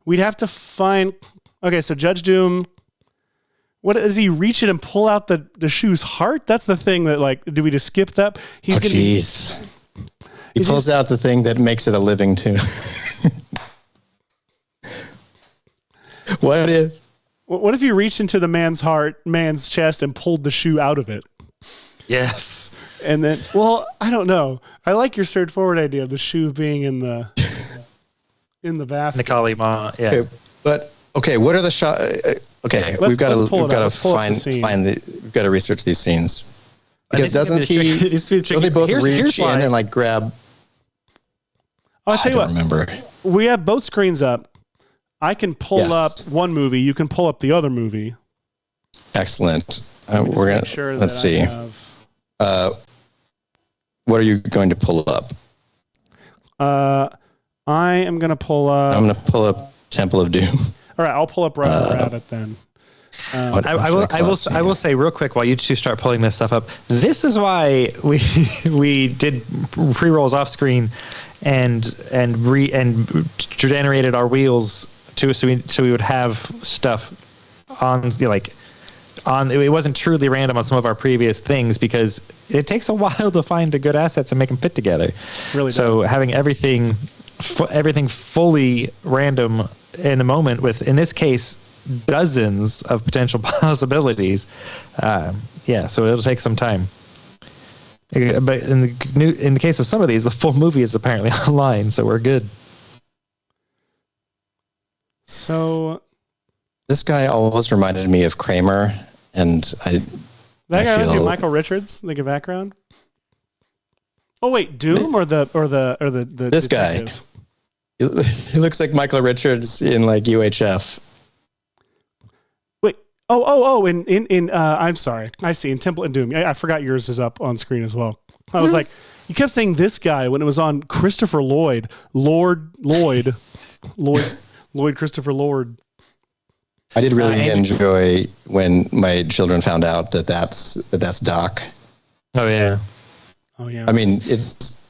we'd have to find. Okay, so Judge Doom. What does he reach it and pull out the shoe's heart? That's the thing that do we just skip that? He pulls out the thing that makes it a living too. What if you reached into the man's chest and pulled the shoe out of it? Yes. And then, I don't know. I like your straightforward idea of the shoe being in the basket. The Kali Ma, yeah. Okay, but what are the shots? Okay, we've got to research these scenes because don't they both reach in and grab? I'll tell you what. Remember, we have both screens up. I can pull up one movie. You can pull up the other movie. Excellent. We're gonna sure let's see. What are you going to pull up? I am going to pull up. I'm going to pull up Temple of Doom. All right, I'll pull up Roger Rabbit then. I will say real quick while you two start pulling this stuff up. This is why we did pre-rolls off screen and generated our wheels so we would have stuff on it wasn't truly random on some of our previous things because it takes a while to find the good assets and make them fit together. Really so does. Having everything fully random in the moment with, in this case, dozens of potential possibilities. So it'll take some time. But in the case of some of these, the full movie is apparently online, so we're good. So this guy always reminded me of Kramer, and that guy was Michael Richards, the background. Oh wait, Doom or the this detective? Guy. He looks like Michael Richards in UHF. Wait. Oh. In I'm sorry. I see. In Temple and Doom. I forgot yours is up on screen as well. I was like, you kept saying this guy when it was on Christopher Lloyd, Lloyd Christopher Lloyd. I did really enjoy when my children found out that that's Doc. Oh yeah. I mean, it's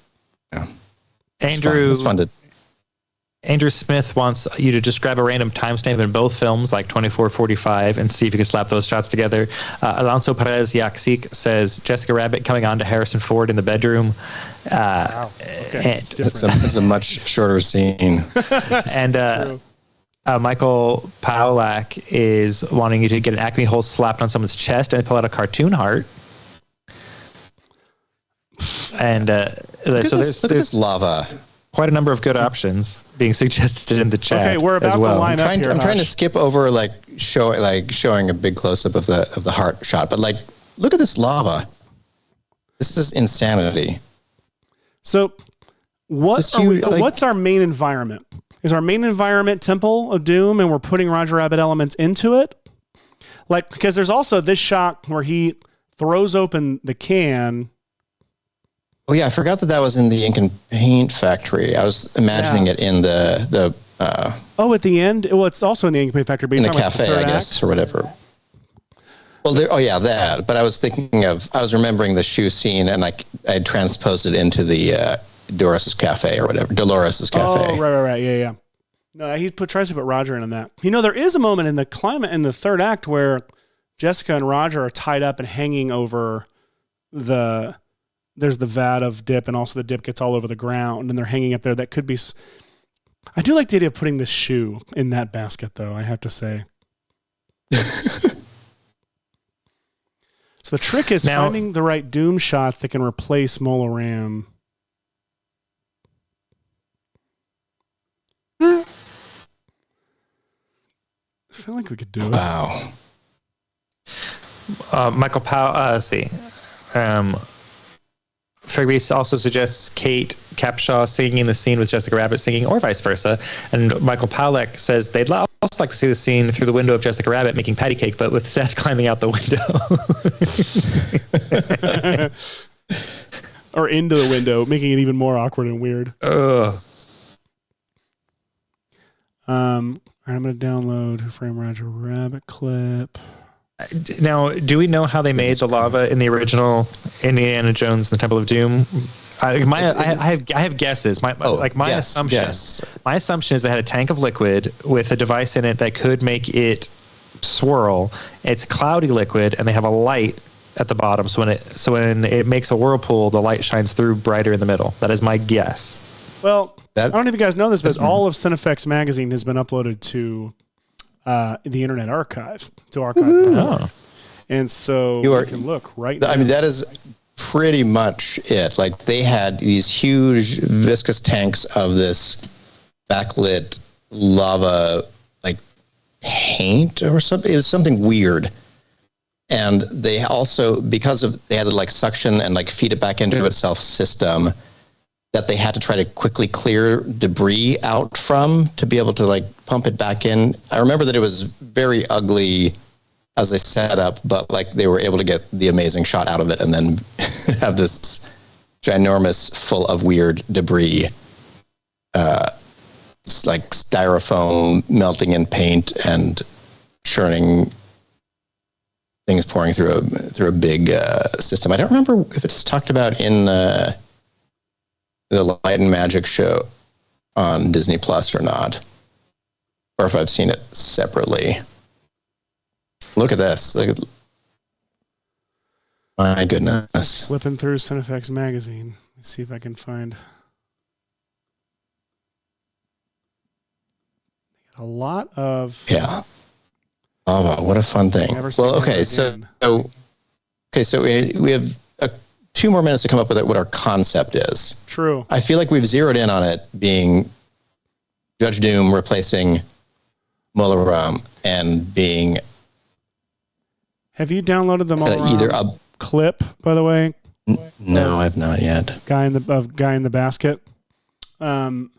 Andrew. It's fun to. Andrew Smith wants you to just grab a random timestamp in both films, like 24:45, and see if you can slap those shots together. Alonso Perez Yaksik says Jessica Rabbit coming on to Harrison Ford in the bedroom. Wow. Okay. It's a much shorter scene. And Michael Paulak is wanting you to get an Acme hole slapped on someone's chest and pull out a cartoon heart. And there's lava. Quite a number of good options being suggested in the chat. Okay, we're about to line up here. I'm trying to skip over showing a big close up of the heart shot, but look at this lava. This is insanity. So, what's our main environment? Is our main environment Temple of Doom, and we're putting Roger Rabbit elements into it? Because there's also this shot where he throws open the can. Oh yeah, I forgot that was in the ink and paint factory. I was imagining it in the At the end. Well, it's also in the Ink Factory, but in you're the talking cafe, about the I third guess, act? or whatever. Well, that. But I was remembering the shoe scene, and I had transposed it into the Dolores' cafe or whatever. Dolores' cafe. Oh, right. Yeah. No, he tries to put Roger in on that. There is a moment in the third act where Jessica and Roger are tied up and hanging over there's the vat of dip, and also the dip gets all over the ground, and they're hanging up there. That could be. I do like the idea of putting the shoe in that basket, though, I have to say. So the trick is finding the right Doom shots that can replace Molaram. I feel like we could do it. Wow. Michael Powell, let's see. Fergus also suggests Kate Capshaw singing in the scene with Jessica Rabbit singing, or vice versa. And Michael Powlek says they'd also like to see the scene through the window of Jessica Rabbit making patty cake, but with Seth climbing out the window. Or into the window, making it even more awkward and weird. Ugh. I'm going to download Who Framed Roger Rabbit clip. Now, do we know how they made the lava in the original Indiana Jones and the Temple of Doom? I have guesses. My assumption is they had a tank of liquid with a device in it that could make it swirl. It's cloudy liquid, and they have a light at the bottom. So when it makes a whirlpool, the light shines through brighter in the middle. That is my guess. Well, I don't know if you guys know this, but all of Cinefx magazine has been uploaded to the Internet Archive, to archive. Oh. And so you can look right now. I mean, that is pretty much it. Like, they had these huge viscous tanks of this backlit lava, like paint or something. It was something weird. And they also, because they had to like suction and like feed it back into itself system, that they had to try to quickly clear debris out from to be able to like pump it back in. I remember that it was very ugly as they set up, but like they were able to get the amazing shot out of it and then have this ginormous full of weird debris. It's like styrofoam melting in paint and churning things pouring through a big system. I don't remember if it's talked about in the Light and Magic show on Disney Plus or not, or if I've seen it separately. Look at this. My goodness. Flipping through Cinefx magazine. Let's see if I can find a lot of. Yeah. Oh, what a fun thing. Well, okay, so we have 2 more minutes to come up with what our concept is. True. I feel like we've zeroed in on it being Judge Doom replacing Molaram and being. Have you downloaded the Molaram either a clip, by the way? No, I've not yet. Guy in the basket. You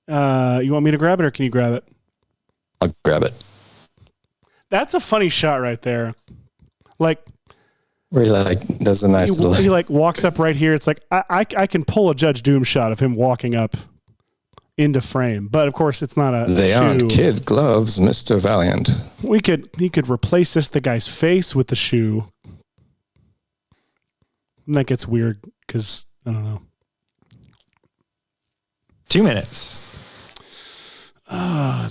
want me to grab it, or can you grab it? I'll grab it. That's a funny shot right there. Like. Where he like does a nice little. He like walks up right here. It's like I can pull a Judge Doom shot of him walking up into frame, but of course it's not a. They aren't kid gloves, Mr. Valiant. He could replace the guy's face with the shoe, and that gets weird because I don't know. 2 minutes.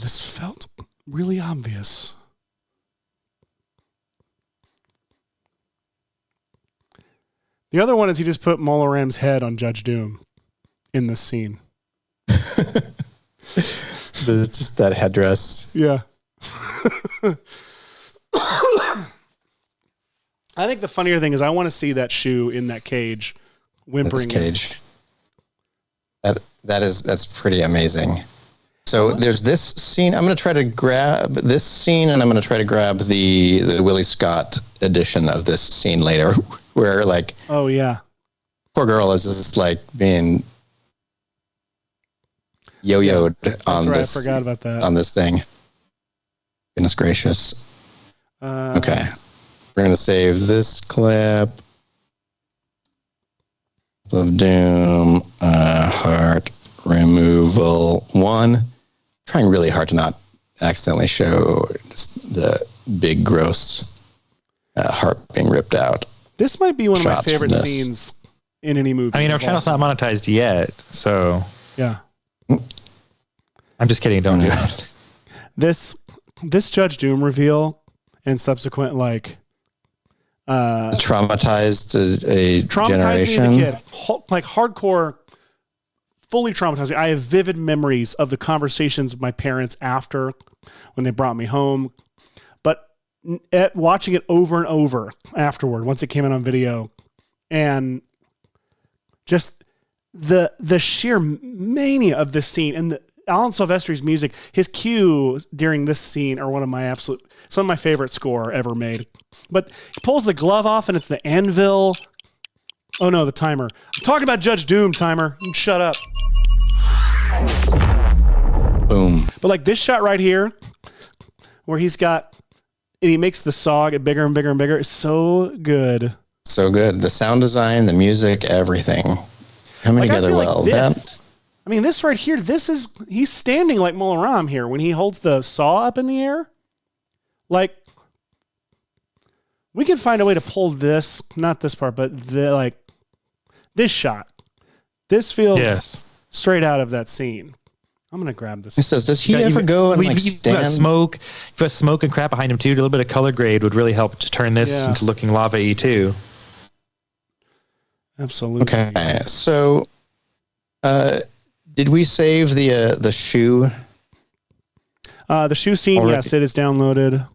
This felt really obvious. The other one is he just put Molaram's head on Judge Doom in this scene. Just that headdress. Yeah. I think the funnier thing is I want to see that shoe in that cage, whimpering. Cage. That's pretty amazing. So there's this scene. I'm going to try to grab this scene, and I'm going to try to grab the Willie Scott edition of this scene later, where like, oh yeah, poor girl is just like being yo-yoed on this. I forgot about that. On this thing. Goodness gracious. Okay, we're going to save this clip of Doom, Heart removal 1. Trying really hard to not accidentally show just the big gross heart being ripped out. This might be one of my Shots favorite from this. scenes in any movie. I mean, our channel's not monetized yet, so Yeah. I'm just kidding. Don't do it. This Judge Doom reveal and subsequent Traumatized a traumatized generation. me as a kid. Like hardcore, fully traumatized me. I have vivid memories of the conversations with my parents after when they brought me home. But watching it over and over afterward, once it came out on video, and just the sheer mania of this scene and Alan Silvestri's music, his cues during this scene are some of my favorite score ever made. But he pulls the glove off and it's the anvil. Oh no, the timer. I'm talking about Judge Doom, timer. Shut up. Boom. But like this shot right here, where he makes the saw get bigger and bigger and bigger, is so good. So good. The sound design, the music, everything coming together well. This right here, he's standing like Molaram here when he holds the saw up in the air. Like, we can find a way to pull this, not this part, but this shot. This feels straight out of that scene. I'm going to grab this. He says, does he ever go and stand? Smoke and crap behind him too. A little bit of color grade would really help to turn this into looking lava-y too. Absolutely. Okay, so did we save the shoe? The shoe scene, already? yes, it is downloaded.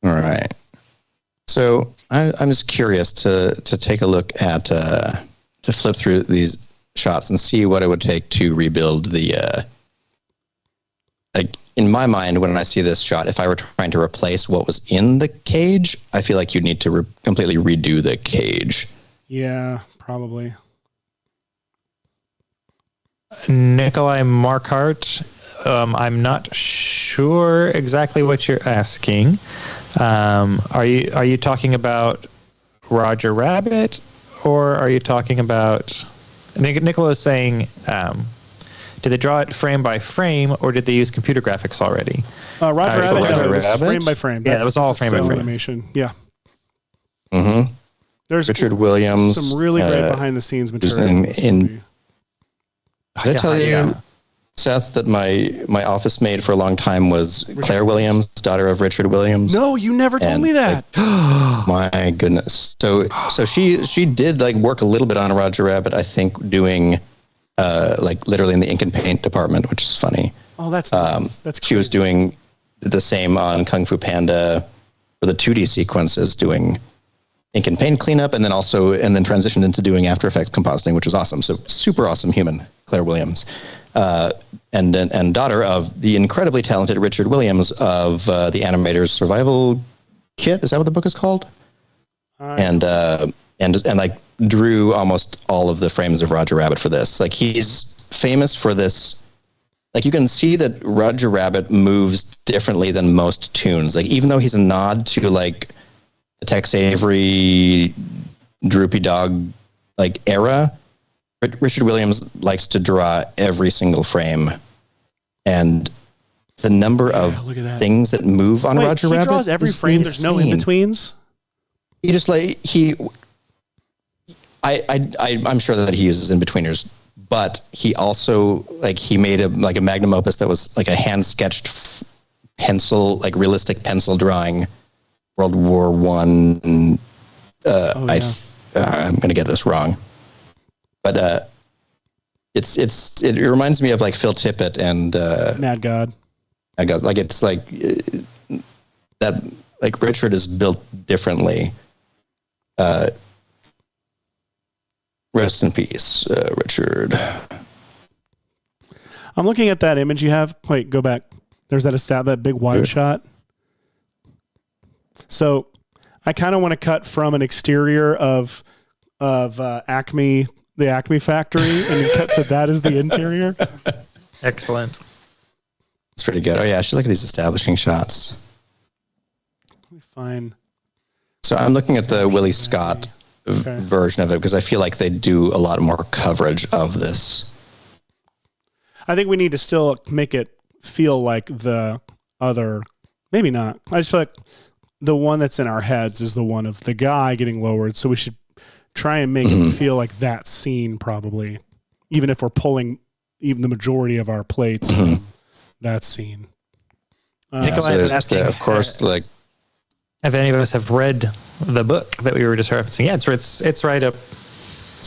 All right. So I'm just curious to take a look at to flip through these shots and see what it would take to rebuild the. Like in my mind, when I see this shot, if I were trying to replace what was in the cage, I feel like you'd need to completely redo the cage. Yeah, probably. Nikolai Markart, I'm not sure exactly what you're asking. Are you talking about Roger Rabbit, or are you talking about? Nicola is saying, did they draw it frame by frame, or did they use computer graphics already? Roger Rabbit, Roger it was Rabbit? frame by frame. Yeah, it was all frame by frame. Animation. Yeah. Mm-hmm. There's Richard Williams. some really great behind the scenes material. Did I tell you, Seth, that my office mate for a long time was Claire Williams, daughter of Richard Williams? No, you never told me that. My goodness. So she did work a little bit on Roger Rabbit, I think, doing literally in the ink and paint department, which is funny. Oh, that's nice. That's she was doing the same on Kung Fu Panda for the 2D sequences, doing ink and paint cleanup, and then transitioned into doing After Effects compositing, which was awesome. So super awesome human, Claire Williams, and daughter of the incredibly talented Richard Williams of the Animator's Survival Kit. Is that what the book is called? And drew almost all of the frames of Roger Rabbit for this. He's famous for this. You can see that Roger Rabbit moves differently than most toons. Even though he's a nod to the Tex Avery, Droopy Dog era, Richard Williams likes to draw every single frame, and the number of things that move on Roger Rabbit. He draws every frame. Insane. There's no in betweens. He just I'm sure that he uses in betweeners, but he also he made a magnum opus that was a hand sketched pencil, realistic pencil drawing. World War One. I'm going to get this wrong, but it reminds me of Phil Tippett and Mad God. Mad God. It's that Richard is built differently. Rest in peace, Richard. I'm looking at that image you have. Wait, go back. There's that big wide shot. So I kind of want to cut from an exterior of Acme, the Acme factory, and cut to that as the interior. Excellent. It's pretty good. Oh yeah, I should look at these establishing shots. Let me find. So I'm looking at the Willie Scott version of it because I feel like they do a lot more coverage of this. I think we need to still make it feel like the other. Maybe not. I just feel like the one that's in our heads is the one of the guy getting lowered. So we should try and make it feel like that scene, probably, even if we're pulling even the majority of our plates from that scene. Nikolai is asking, of course, like if any of us have read the book that we were just referencing. Yeah, it's right up.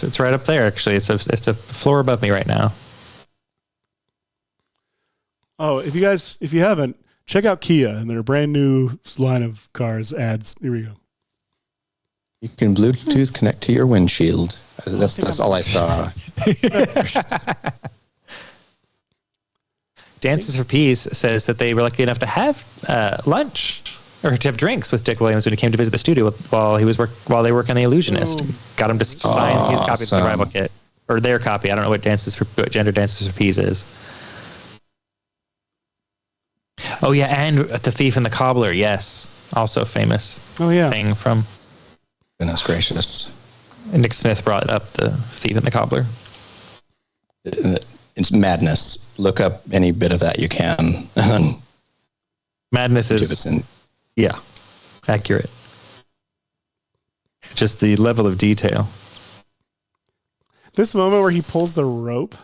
It's right up there. Actually, it's a floor above me right now. Oh, if you haven't, check out Kia and their brand new line of cars ads. Here we go. You can Bluetooth connect to your windshield. That's all I saw. Dances for Peace says that they were lucky enough to have lunch or to have drinks with Dick Williams when he came to visit the studio while they work on The Illusionist. Got him to sign his copy of the survival kit, or their copy. I don't know what Gender Dances for Peace is. Oh yeah, and The Thief and the Cobbler. Yes, also famous. Oh yeah, thing from. Goodness gracious. And Nick Smith brought up The Thief and the Cobbler. It's madness. Look up any bit of that you can. Madness is, yeah, accurate. Just the level of detail. This moment where he pulls the rope.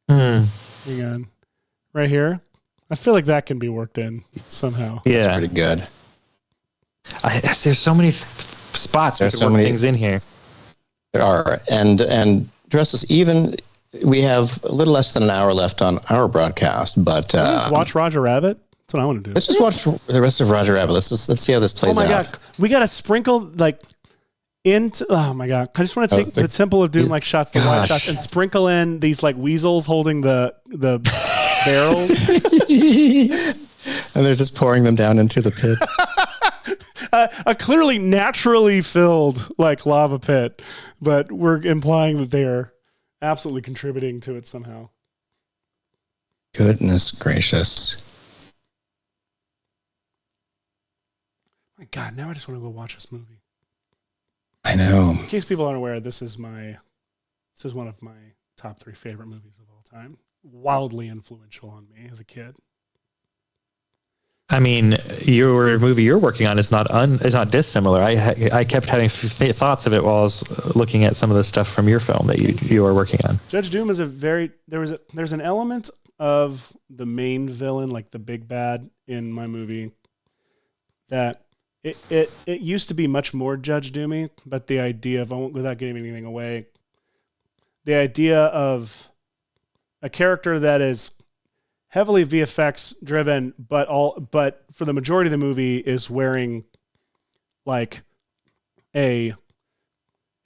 Hang on. Right here. I feel like that can be worked in somehow. Yeah. That's pretty good. There's so many spots. There's so many things in here. There are. And Dresses, even we have a little less than an hour left on our broadcast, but just watch Roger Rabbit. That's what I want to do. Let's just watch the rest of Roger Rabbit. Let's see how this plays out. Oh my god, we got to sprinkle into. Oh my god, I just want to take the Temple of Doom shots, the wide shots, and sprinkle in these weasels holding the barrels, and they're just pouring them down into the pit. A clearly naturally filled lava pit, but we're implying that they are absolutely contributing to it somehow. Goodness gracious. My God, now I just want to go watch this movie. I know. In case people aren't aware, this is one of my top 3 favorite movies of all time. Wildly influential on me as a kid. I mean, your movie you're working on is not dissimilar. I kept having thoughts of it while I was looking at some of the stuff from your film that you are working on. Judge Doom is there's an element of the main villain, the big bad in my movie, that it used to be much more Judge Doomy, but the idea of, without giving anything away, the idea of a character that is heavily VFX driven, but for the majority of the movie is wearing a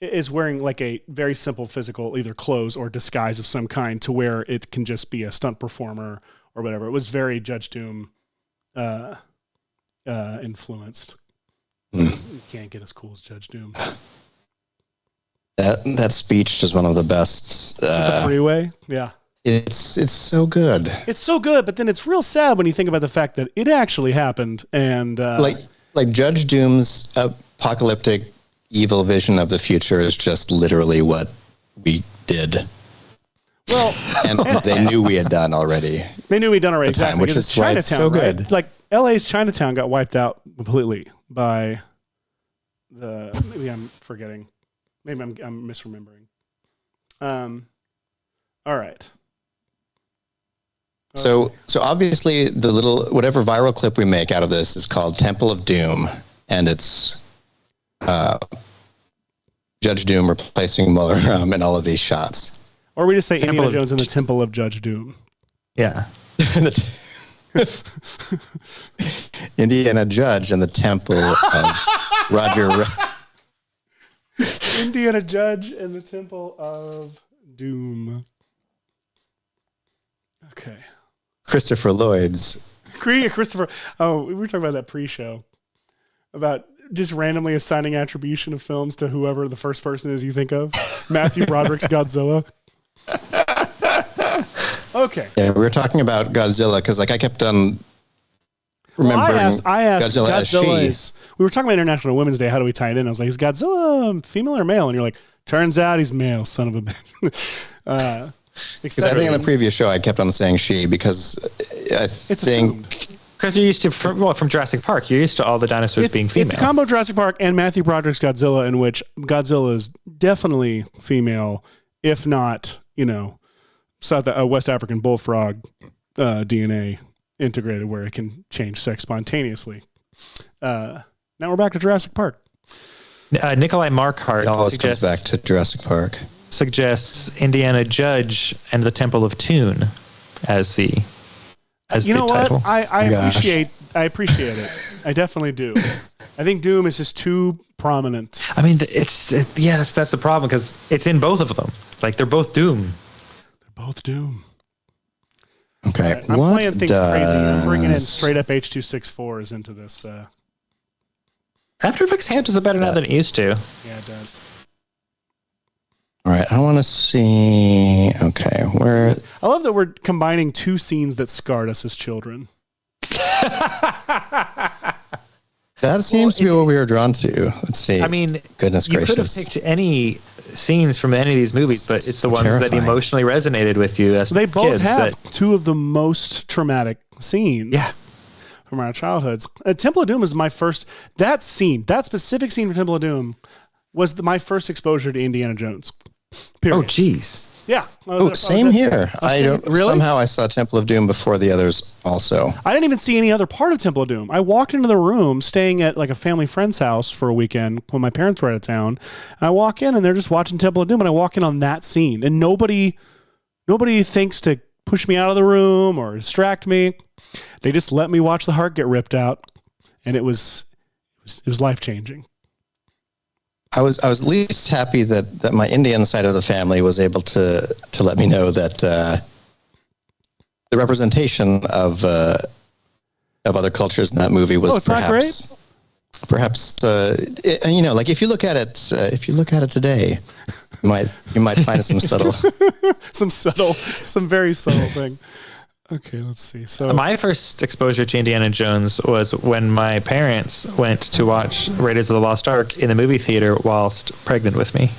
very simple physical, either clothes or disguise of some kind, to where it can just be a stunt performer or whatever. It was very Judge Doom influenced. You can't get as cool as Judge Doom. That speech is one of the best. The freeway, yeah. It's so good. It's so good, but then it's real sad when you think about the fact that it actually happened. And like Judge Doom's apocalyptic evil vision of the future is just literally what we did. Well, and they knew we had done already. They knew we'd done already, exactly. Which is why it's so good. Right? LA's Chinatown got wiped out completely by maybe I'm forgetting. Maybe I'm misremembering. All right. So obviously the little whatever viral clip we make out of this is called Temple of Doom, and it's Judge Doom replacing Mueller in all of these shots. Or we just say Indiana Jones in the Temple of Judge Doom. Yeah. Indiana Judge in the Temple of Roger. Indiana Judge in the Temple of Doom. Okay. Christopher Lloyd's. Christopher. Oh, we were talking about that pre-show. About just randomly assigning attribution of films to whoever the first person is you think of. Matthew Broderick's Godzilla. Okay. Yeah, we were talking about Godzilla because I kept on remembering I asked Godzilla as she. We were talking about International Women's Day. How do we tie it in? I was like, is Godzilla female or male? And you're like, turns out he's male, son of a bitch. Because I think in the previous show I kept on saying she because I think assumed. Because you're used to from Jurassic Park, you're used to all the dinosaurs being female. It's a combo of Jurassic Park and Matthew Broderick's Godzilla, in which Godzilla is definitely female, if not, West African bullfrog DNA integrated, where it can change sex spontaneously. Now we're back to Jurassic Park. Nikolai Markart it always comes back to Jurassic Park. Suggests Indiana Judge and the Temple of Tune as the title. I appreciate it. I definitely do. I think Doom is just too prominent. I mean, that's the problem, because it's in both of them. Like, they're both Doom. They're both Doom. Okay, right, I'm playing things crazy. I'm bringing in straight up H.264s into this. After Effects handles it better now than it used to. Yeah, it does. All right, I want to see. Okay, where? I love that we're combining two scenes that scarred us as children. That seems to be what we were drawn to. Let's see. I mean, goodness gracious. You could have picked any scenes from any of these movies, but it's the ones that emotionally resonated with you as they both kids. Have two of the most traumatic scenes. Yeah. From our childhoods. Temple of Doom is my first. That specific scene from Temple of Doom was my first exposure to Indiana Jones. Period. Oh, jeez. Yeah. Same here. Really? Somehow I saw Temple of Doom before the others also. I didn't even see any other part of Temple of Doom. I walked into the room staying at like a family friend's house for a weekend when my parents were out of town. I walk in and they're just watching Temple of Doom, and I walk in on that scene, and nobody thinks to push me out of the room or distract me. They just let me watch the heart get ripped out, and it was life-changing. I was at least happy that my Indian side of the family was able to let me know that the representation of other cultures in that movie was perhaps like if you look at it today, you might find some very subtle thing. Okay, let's see. So my first exposure to Indiana Jones was when my parents went to watch Raiders of the Lost Ark in the movie theater whilst pregnant with me.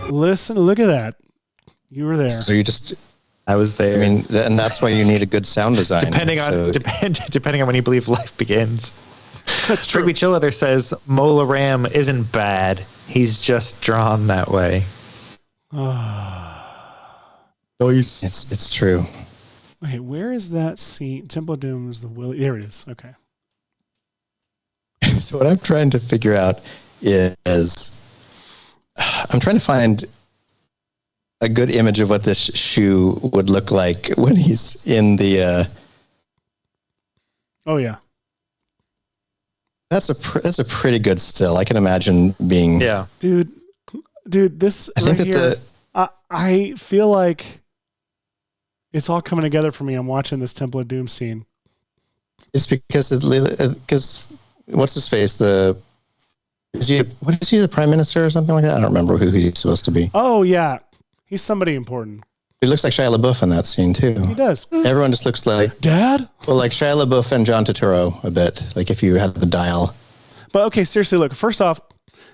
Listen, look at that. You were there. So I was there. I mean, and that's why you need a good sound design. Depending on when you believe life begins. That's true. Trigby Chillither says Mola Ram isn't bad. He's just drawn that way. Nice. It's true. Okay, where is that scene? Temple of Doom is the Willie. There it is. Okay. So what I'm trying to figure out is I'm trying to find a good image of what this shoe would look like when he's in the. Oh yeah. That's a pretty good still. I can imagine being. Yeah. Dude, this I think that here, I feel like it's all coming together for me. I'm watching this Temple of Doom scene. It's because what's his face? Is he the prime minister or something like that? I don't remember who he's supposed to be. Oh yeah, he's somebody important. He looks like Shia LaBeouf in that scene too. He does. Everyone just looks like Dad. Well, like Shia LaBeouf and John Turturro a bit. Like if you had the dial. But okay, seriously, look. First off,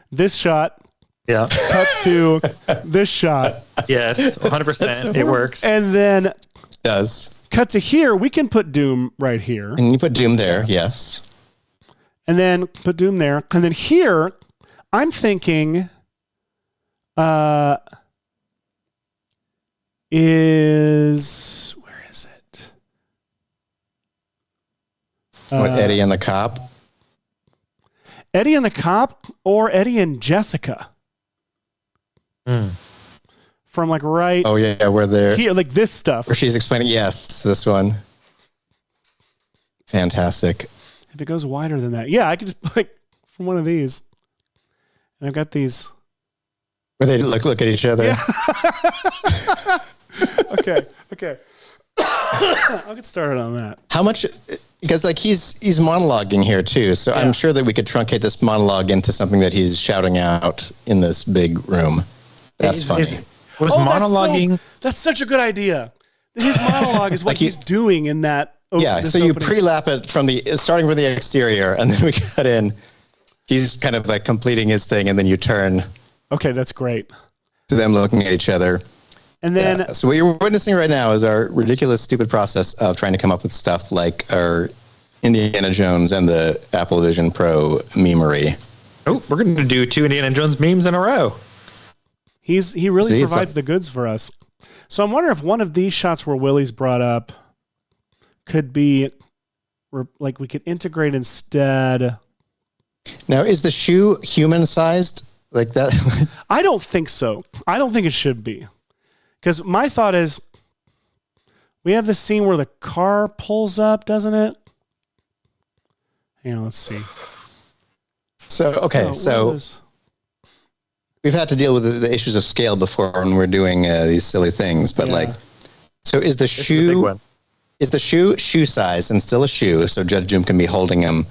this shot. Yeah. Cuts to this shot. Yes, 100%. It works. And then does cut to here. We can put Doom right here. And you put Doom there, yes. And then put Doom there. And then here, I'm thinking where is it? Eddie and the cop? Eddie and the cop or Eddie and Jessica? From like right. Oh yeah, where they're here, like this stuff. Where she's explaining. Yes, this one. Fantastic. If it goes wider than that, yeah, I could just like from one of these. And I've got these. Where they look at each other. Yeah. Okay. I'll get started on that. How much? Because like he's monologuing here too, so yeah. I'm sure that we could truncate this monologue into something that he's shouting out in this big room. That's funny. Monologuing? That's such a good idea. His monologue is what like he's doing in that. Yeah, so you pre-lap it from starting with the exterior, and then we cut in. He's kind of like completing his thing, and then you turn. Okay, that's great. To them looking at each other, And then, So what you're witnessing right now is our ridiculous, stupid process of trying to come up with stuff like our Indiana Jones and the Apple Vision Pro memery. Oh, we're going to do 2 Indiana Jones memes in a row. he really provides the goods for us. So I'm wondering if one of these shots where Willie's brought up could be like we could integrate instead. Now, is the shoe human-sized like that? I don't think so. I don't think it should be. Because my thought is we have this scene where the car pulls up, doesn't it? Hang on, let's see. So, okay, we've had to deal with the issues of scale before when we're doing these silly things, but so is the shoe shoe size and still a shoe, so Judge Doom can be holding him,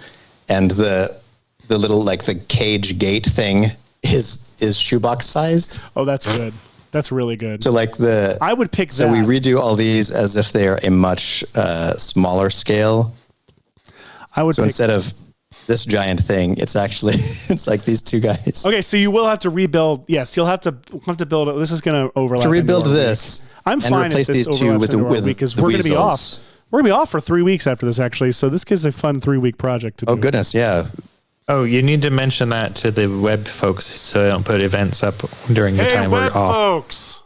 and the little like the cage gate thing is shoebox sized? Oh, that's good. That's really good. So like I would pick that. So we redo all these as if they're a much smaller scale. So instead of this giant thing, it's actually it's like these two guys. Okay, so you will have to rebuild. Yes, you'll have to build it. This is going to overlap. To rebuild this, I'm fine if this overlaps into our week because we're going to be off. We're going to be off for 3 weeks after this, actually. So this is a fun 3-week project to do. Oh goodness, yeah. Oh, you need to mention that to the web folks so they don't put events up during the time we're off. Hey, web folks!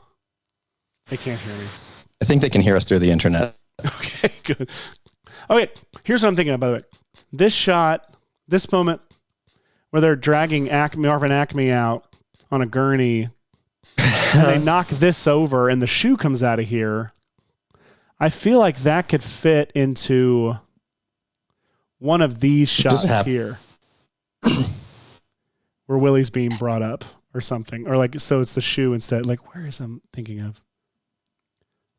They can't hear me. I think they can hear us through the internet. Okay, good. Okay, here's what I'm thinking of, by the way. This shot, this moment where they're dragging Marvin Acme out on a gurney and they knock this over and the shoe comes out of here. I feel like that could fit into one of these shots here where Willie's being brought up or something. Or like, so it's the shoe instead. Like, where is I'm thinking of?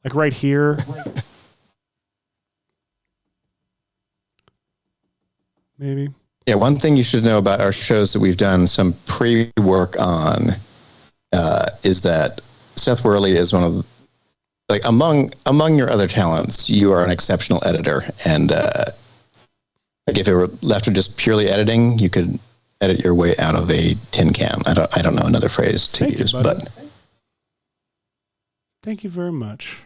Like right here. Maybe. Yeah, one thing you should know about our shows that we've done some pre-work on is that Seth Worley is one of, like, among your other talents, you are an exceptional editor. And like if it were left to just purely editing, you could edit your way out of a tin can. I don't know another phrase to use, but thank you very much.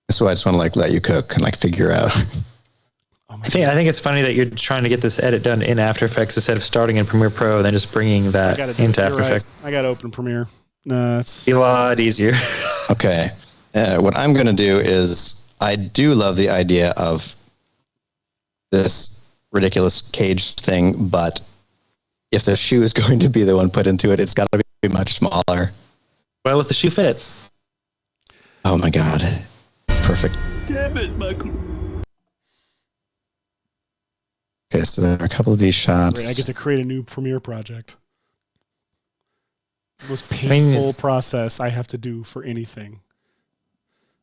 So I just want to like let you cook and like figure out. I think it's funny that you're trying to get this edit done in After Effects instead of starting in Premiere Pro and then just bringing that into After Effects. I got to open Premiere. No, it's a lot easier. Okay. What I'm going to do is I do love the idea of this ridiculous cage thing, but if the shoe is going to be the one put into it, it's got to be much smaller. Well, if the shoe fits. Oh my God. It's perfect. Damn it, Michael. Okay, so there are a couple of these shots. Great, I get to create a new Premiere project. The most painful process I have to do for anything.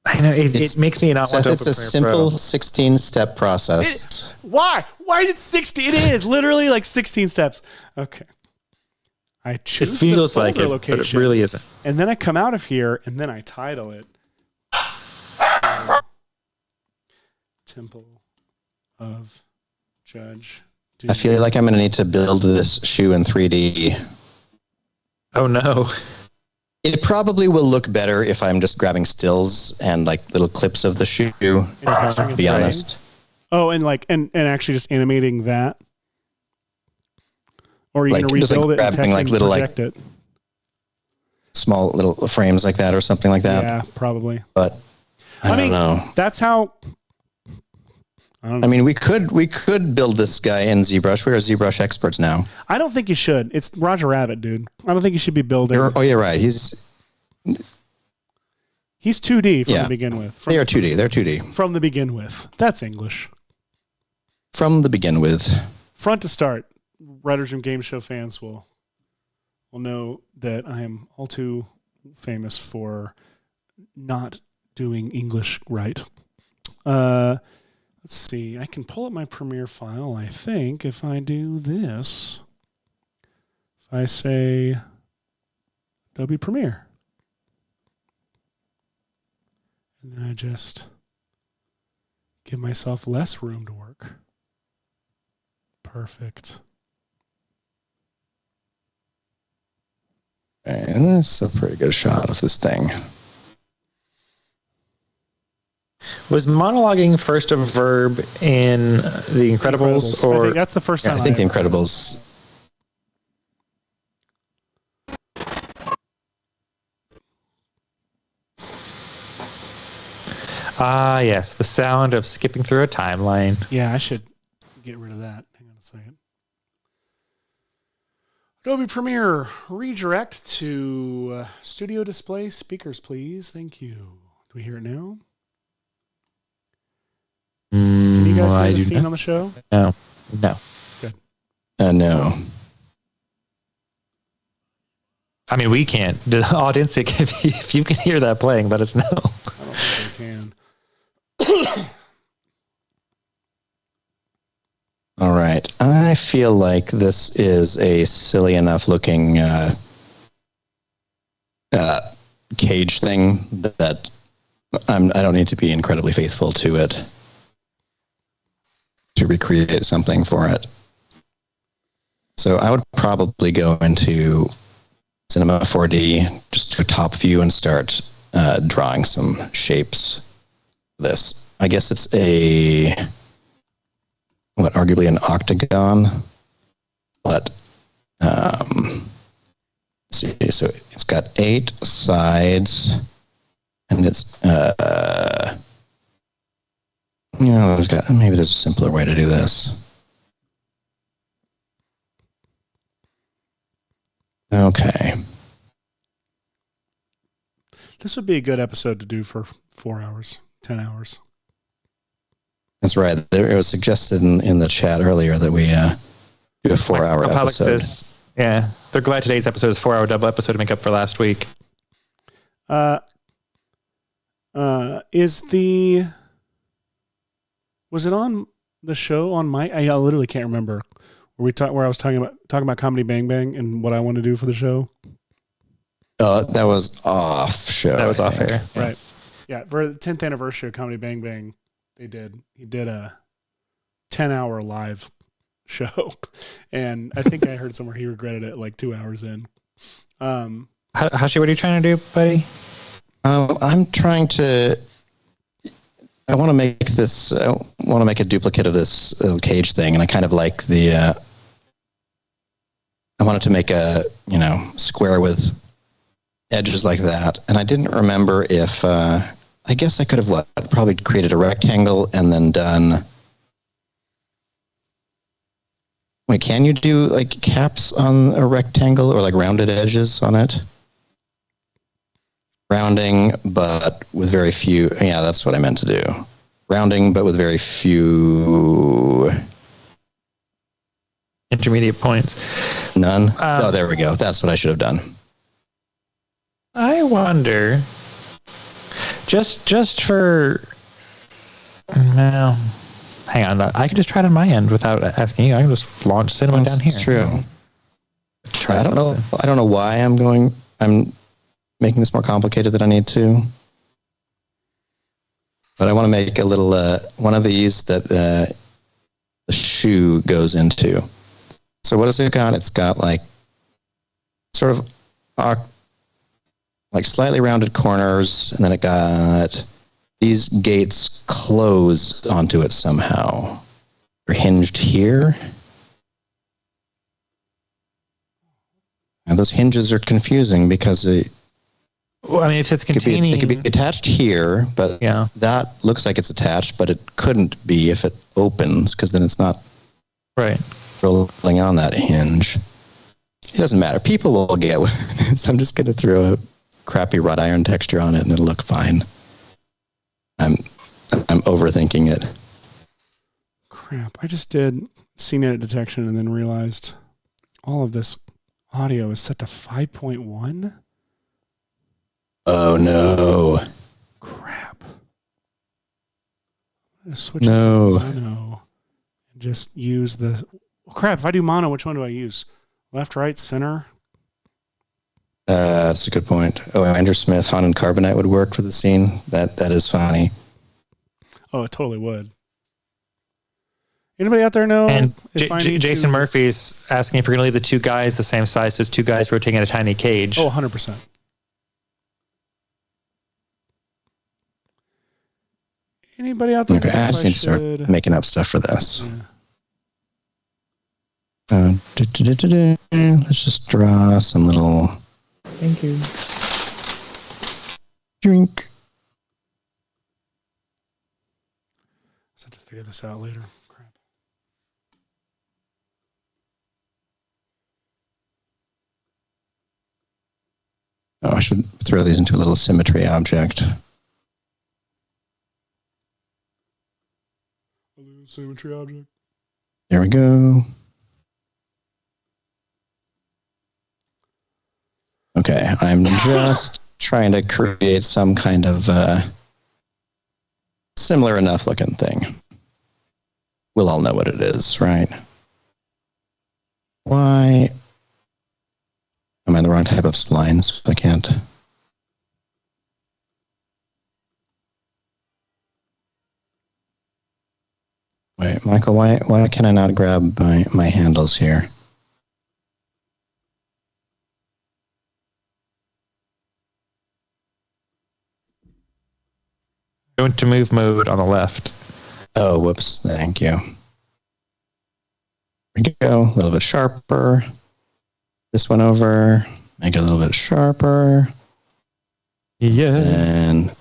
I know, it makes me not want to open Premiere Pro. It's a simple 16-step process. Why? Why is it 60? It is literally like 16 steps. Okay. I choose it feels the like it, location, but it really isn't. And then I come out of here, and then I title it Temple of Judge Doom. I feel like I'm going to need to build this shoe in 3D. Oh, no. It probably will look better if I'm just grabbing stills and like little clips of the shoe, to be honest. Oh, and like and actually just animating that? Or are you going to rebuild it and text like little project it? Small little frames like that or something like that? Yeah, probably. But I don't know. That's how... I mean, we could build this guy in ZBrush. We're ZBrush experts now. I don't think you should. It's Roger Rabbit, dude. I don't think you should be building. You're right. He's 2D from the begin with. They are 2D. They're 2D. From the begin with. That's English. From the begin with. Front to start. Writers Room Game Show fans will know that I am all too famous for not doing English right. Let's see. I can pull up my Premiere file, I think, if I do this. If I say Adobe Premiere. And then I just give myself less room to work. Perfect. And that's a pretty good shot of this thing. Was monologuing first a verb in The Incredibles, I or think that's the first time. I think The Incredibles. yes, the sound of skipping through a timeline. Yeah, I should get rid of that. Hang on a second. Adobe Premiere, redirect to studio display speakers, please. Thank you. Do we hear it now? Can you guys hear the scene on the show? No. Good. No. I mean, we can't. The audience, if you can hear that playing, let us know. I don't think they can. All right. I feel like this is a silly enough looking cage thing that I don't need to be incredibly faithful to it to recreate something for it. So I would probably go into Cinema 4D, just to top view and start drawing some shapes. This, I guess it's arguably an octagon, but see, so it's got 8 sides, and it's maybe there's a simpler way to do this. Okay. This would be a good episode to do for 4 hours, 10 hours. That's right. It was suggested in the chat earlier that we do a 4-hour episode. Yeah, they're glad today's episode is 4-hour double episode to make up for last week. Was it on the show on my? I literally can't remember. Where I was talking about Comedy Bang Bang and what I want to do for the show. That was off show. That was off air. Right. Yeah, for the 10th anniversary of Comedy Bang Bang, he did a 10-hour live show, and I think I heard somewhere he regretted it like 2 hours in. Hashi, what are you trying to do, buddy? I'm trying to. I want to make this. I want to make a duplicate of this little cage thing, and I kind of like the. I wanted to make a square with edges like that, and I didn't remember if. I guess I could have probably created a rectangle and then done. Wait, can you do like caps on a rectangle or like rounded edges on it? Rounding, but with very few. Yeah, that's what I meant to do. Rounding, but with very few. Intermediate points. None? There we go. That's what I should have done. I wonder. Just for. No. Hang on. I can just try it on my end without asking you. I can just launch Cinema down here. It's true. I don't know. I don't know why I'm making this more complicated than I need to. But I want to make a little one of these that the shoe goes into. So what has it got? It's got like sort of like slightly rounded corners, and then it got these gates close onto it somehow. They're hinged here. And those hinges are confusing because well, I mean, if it's containing... It could be attached here, but that looks like it's attached, but it couldn't be if it opens, because then it's not right rolling on that hinge. It doesn't matter. People will get it. So I'm just going to throw a crappy wrought iron texture on it, and it'll look fine. I'm overthinking it. Crap. I just did scene edit detection and then realized all of this audio is set to 5.1. Oh no. Crap. I'm gonna switch it to mono and just use the crap. If I do mono, which one do I use? Left, right, center? That's a good point. Oh, Andrew Smith, Han and Carbonite would work for the scene. That is funny. Oh, it totally would. Anybody out there know? And Jason Murphy's asking if you're going to leave the two guys the same size, so it's two guys rotating in a tiny cage. Oh, 100%. Anybody out there? Okay, I just need to start making up stuff for this. Yeah. Let's just draw some little. Thank you. Drink. Just have to figure this out later. Crap. Oh, I should throw these into a little symmetry object. A little symmetry object. There we go. Okay, I'm just trying to create some kind of similar enough looking thing. We'll all know what it is, right? Why am I the wrong type of splines? I can't. Wait, Michael, why can I not grab my handles here? Go into move mode on the left. Oh, whoops. Thank you. There we go. A little bit sharper. This one over. Make it a little bit sharper. Yeah. And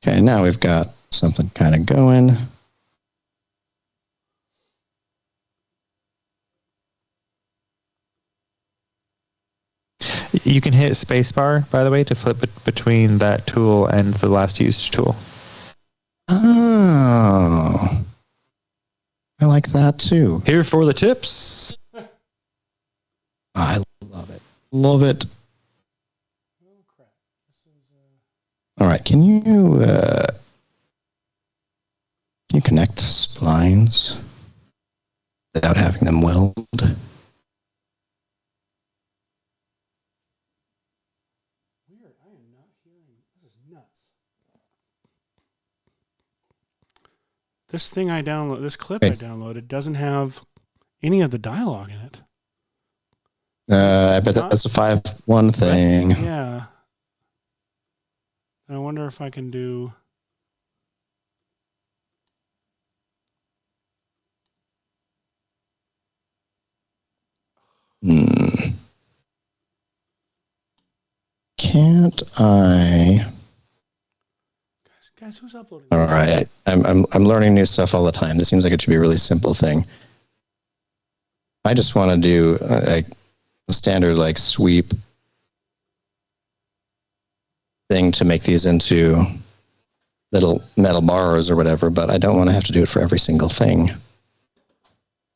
okay, now we've got something kind of going. You can hit spacebar, by the way, to flip between that tool and the last used tool. Oh, I like that too. Here for the tips. I love it. Love it. All right, can you connect splines without having them weld? Weird. I am not hearing. This is nuts. This thing I download, this clip I downloaded doesn't have any of the dialogue in it. I bet that's a 5.1 thing. Yeah. I wonder if I can do. Can't I? Guys, who's uploading? All right, I'm learning new stuff all the time. This seems like it should be a really simple thing. I just want to do a standard like sweep thing to make these into little metal bars or whatever, but I don't want to have to do it for every single thing.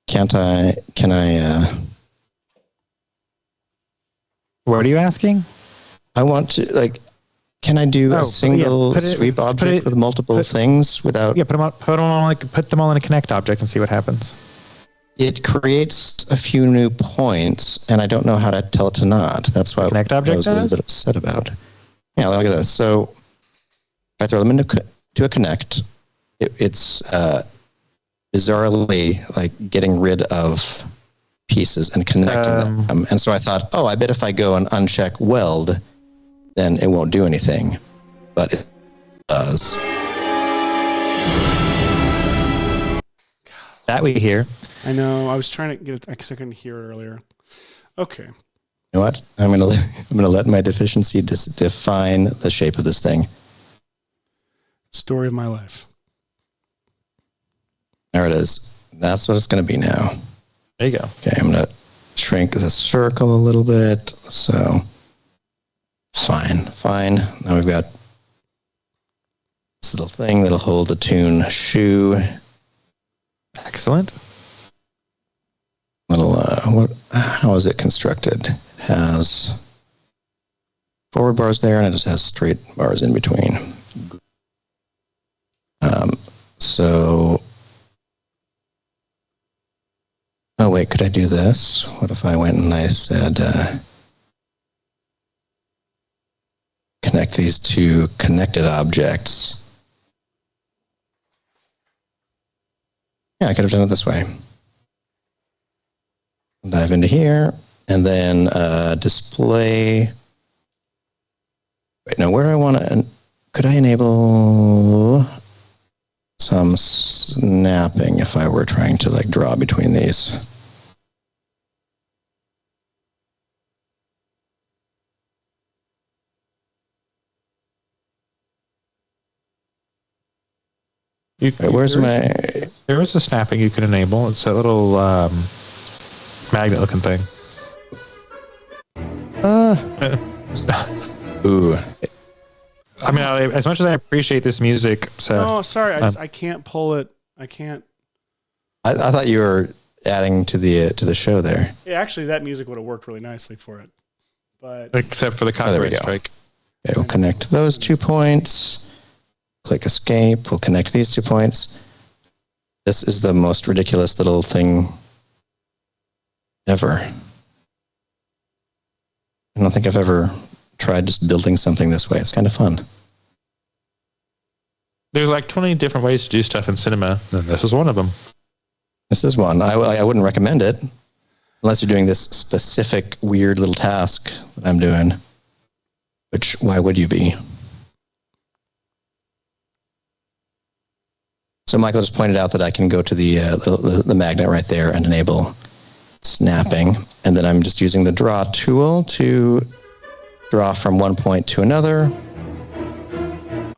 Can't I? Can I? What are you asking? I want to Can I do a single sweep object with multiple things without? Yeah, put them all in a connect object and see what happens. It creates a few new points, and I don't know how to tell it to not. That's why connect I object was a little bit upset about. Yeah, look at this. So if I throw them into a connect, it's bizarrely like getting rid of pieces and connecting them. And so I thought, I bet if I go and uncheck weld, then it won't do anything. But it does. That we hear. I know. I was trying to get it because I couldn't hear it earlier. Okay. You know what? I'm gonna let my deficiency define the shape of this thing. Story of my life. There it is. That's what it's gonna be now. There you go. Okay, I'm gonna shrink the circle a little bit. So fine. Now we've got this little thing that'll hold the tune shoe. Excellent. How is it constructed? It has forward bars there, and it just has straight bars in between. Oh wait, could I do this? What if I went and I said connect these two connected objects? Yeah, I could have done it this way. Dive into here, and then display. Wait, now where do I want to? Could I enable? some snapping if I were trying to like draw between these. Where's my... There is a snapping you can enable. It's a little magnet-looking thing. Ooh. I mean, as much as I appreciate this music, Seth. Oh, sorry, I can't pull it. I can't. I thought you were adding to the show there. Yeah, actually, that music would have worked really nicely for it, but except for the copyright strike. Okay, we'll connect those 2 points. Click escape. We'll connect these 2 points. This is the most ridiculous little thing ever. I don't think I've ever tried just building something this way. It's kind of fun. There's like 20 different ways to do stuff in cinema, and this is one of them. This is one. I wouldn't recommend it unless you're doing this specific weird little task that I'm doing. Which, why would you be? So Michael just pointed out that I can go to the magnet right there and enable snapping. And then I'm just using the draw tool to draw from one point to another.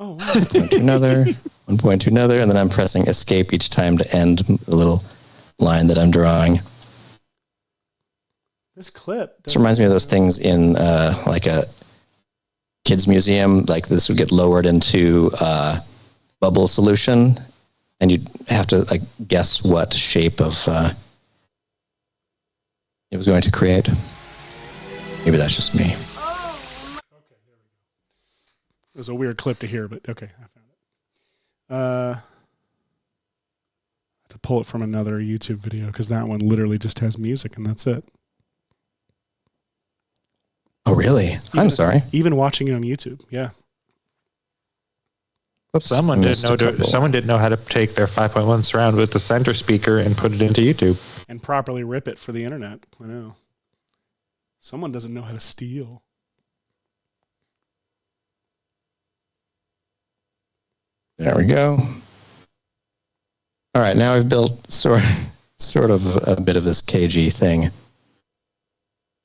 Oh, wow. One point to another, one point to another, and then I'm pressing escape each time to end the little line that I'm drawing. This clip. This reminds me of those things in like a kids museum. Like this would get lowered into bubble solution, and you'd have to like guess what shape of it was going to create. Maybe that's just me. Okay, there we go. It was a weird clip to hear, but okay, I found it. I had to pull it from another YouTube video because that one literally just has music and that's it. Oh, really? I'm sorry. Even watching it on YouTube, yeah. Whoops, Someone didn't know how to take their 5.1 surround with the center speaker and put it into YouTube. And properly rip it for the internet. I know. Someone doesn't know how to steal. There we go. All right, now I've built sort of a bit of this KG thing.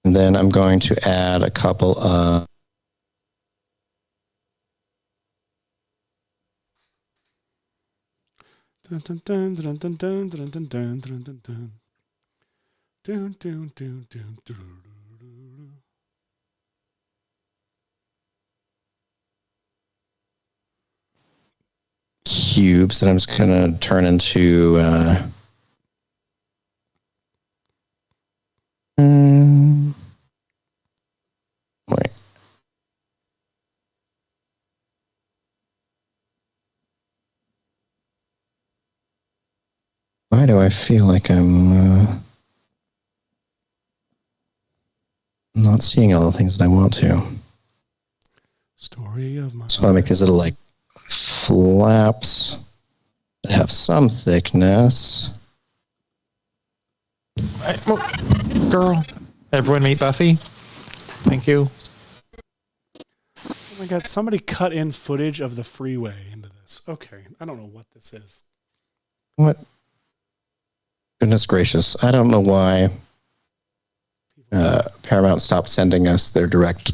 And then I'm going to add a couple of... Dun, dun, dun, dun, dun, dun, dun, dun, dun, dun, dun, dun. Dun, dun, dun, dun, dun, dun. cubes that I'm just going to turn into wait. Why do I feel like I'm not seeing all the things that I want to? Story of my So I make these little like flaps that have some thickness. Girl, everyone meet Buffy. Thank you. Oh my god, somebody cut in footage of the freeway into this. Okay, I don't know what this is. What? Goodness gracious. I don't know why Paramount stopped sending us their direct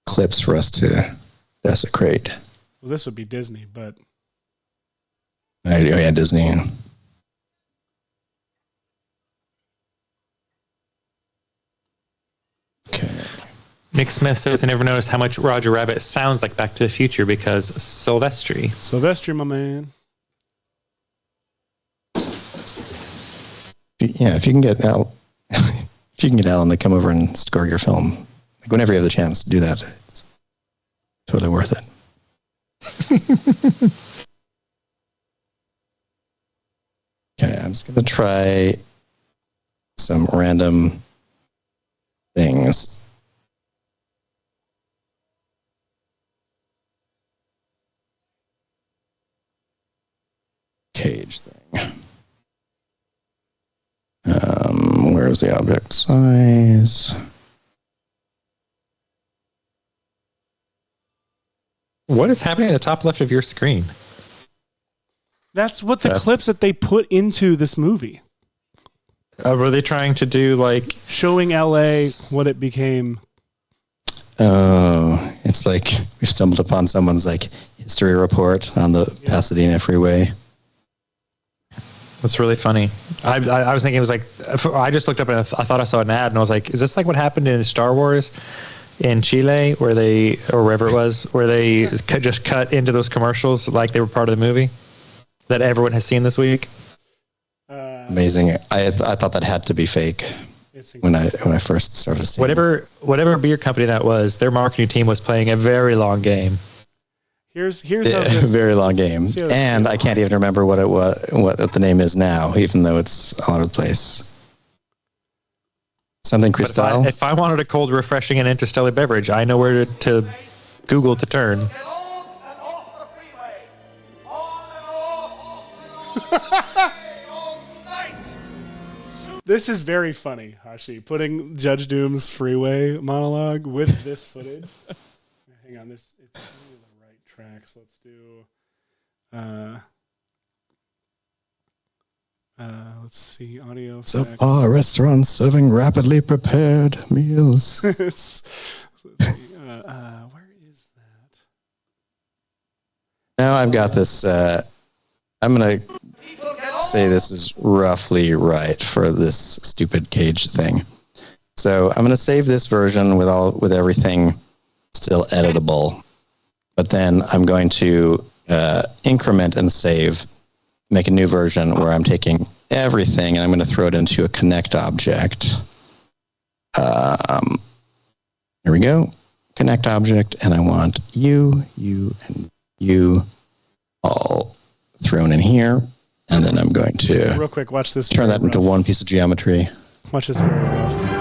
clips for us to desecrate. Well, this would be Disney, but... Oh yeah, Disney. Okay. Nick Smith says, I never noticed how much Roger Rabbit sounds like Back to the Future because Sylvester. Sylvester, my man. Yeah, if you can get Al, if you can get Alan to come over and score your film, like whenever you have the chance, do that. It's totally worth it. Okay, I'm just gonna try some random things. Cage thing. Where's the object size? What is happening at the top left of your screen? That's what the clips that they put into this movie. Were they trying to do like showing LA what it became? Oh, it's like we stumbled upon someone's like history report on the Pasadena freeway. That's really funny. I was thinking it was like, I just looked up and I thought I saw an ad and I was like, is this like what happened in Star Wars in Chile where they, or wherever it was, where they just cut into those commercials like they were part of the movie that everyone has seen this week? Amazing. I thought that had to be fake when I first started seeing whatever beer company that was, their marketing team was playing a very long game. Here's a very long game, and I can't even remember what the name is now, even though it's all over the place. Something Cristal. If I wanted a cold, refreshing, and interstellar beverage, I know where to Google to turn. This is very funny, Hashi, putting Judge Doom's freeway monologue with this footage. Hang on, it's the right tracks. Let's do. Let's see, audio. So far, restaurants serving rapidly prepared meals. Where is that? Now I've got this. I'm gonna say this is roughly right for this stupid cage thing. So I'm gonna save this version with everything still editable, but then I'm going to increment and save, make a new version where I'm taking everything and I'm going to throw it into a connect object. Here we go, connect object, and I want you, and you all thrown in here, and then I'm going to real quick watch this. Turn that into one piece of geometry. Watch this very rough.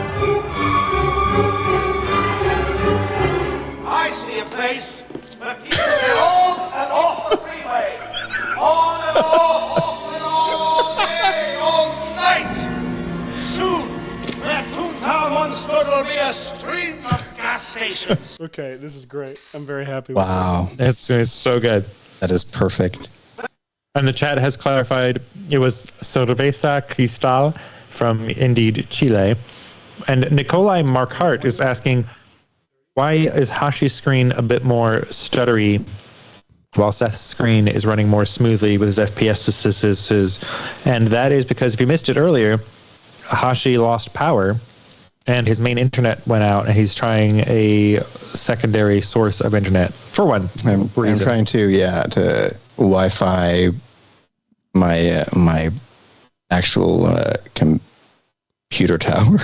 Will be a stream of gas stations. Okay, this is great. I'm very happy. Wow, it's so good. That is perfect. And the chat has clarified it was Cerveza Cristal from indeed Chile. And Nikolai Markhart is asking, why is Hashi's screen a bit more stuttery while Seth's screen is running more smoothly with his FPS? And that is because if you missed it earlier, Hashi lost power and his main internet went out, and he's trying a secondary source of internet for one. I'm trying to Wi-Fi my actual computer tower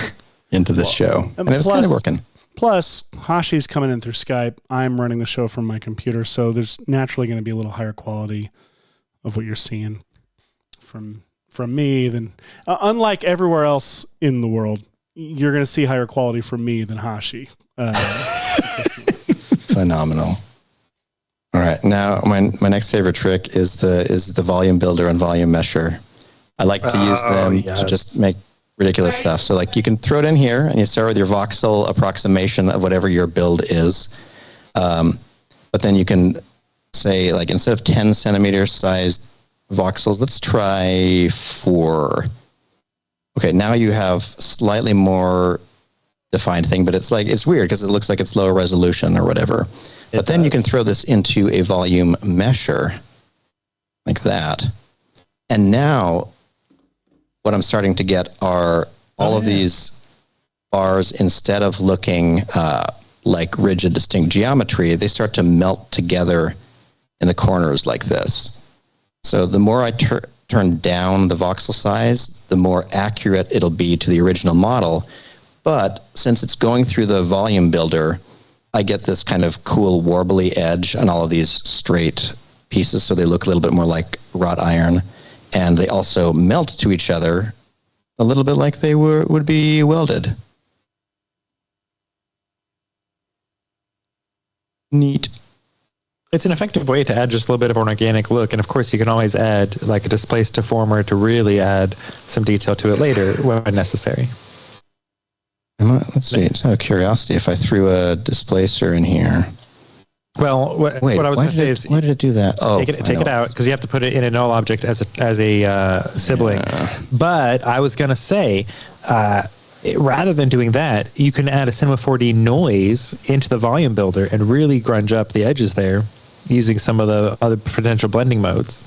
into this show, and it's kind of working. Plus, Hashi's coming in through Skype. I'm running the show from my computer, so there's naturally going to be a little higher quality of what you're seeing from me than unlike everywhere else in the world. You're going to see higher quality from me than Hashi. Phenomenal. All right, now my next favorite trick is the volume builder and volume mesher. I like to use them to just make ridiculous stuff. So like you can throw it in here and you start with your voxel approximation of whatever your build is. But then you can say, like, instead of 10 centimeter sized voxels, let's try 4. Okay, now you have slightly more defined thing, but it's weird because it looks like it's lower resolution or whatever. But then you can throw this into a volume mesher like that. And now what I'm starting to get are all of these bars, instead of looking like rigid, distinct geometry, they start to melt together in the corners like this. So the more I turn down the voxel size, the more accurate it'll be to the original model. But since it's going through the volume builder, I get this kind of cool warbly edge on all of these straight pieces, so they look a little bit more like wrought iron, and they also melt to each other a little bit like they would be welded. Neat. It's an effective way to add just a little bit of an organic look, and of course you can always add like a displaced deformer to really add some detail to it later when necessary. Let's see, just out of curiosity, if I threw a displacer in here, Well, Wait, what I was going to say is, why did it do that? Oh, take it out because you have to put it in a null object as a sibling. Yeah. But I was going to say, rather than doing that, you can add a Cinema 4D noise into the volume builder and really grunge up the edges there using some of the other potential blending modes.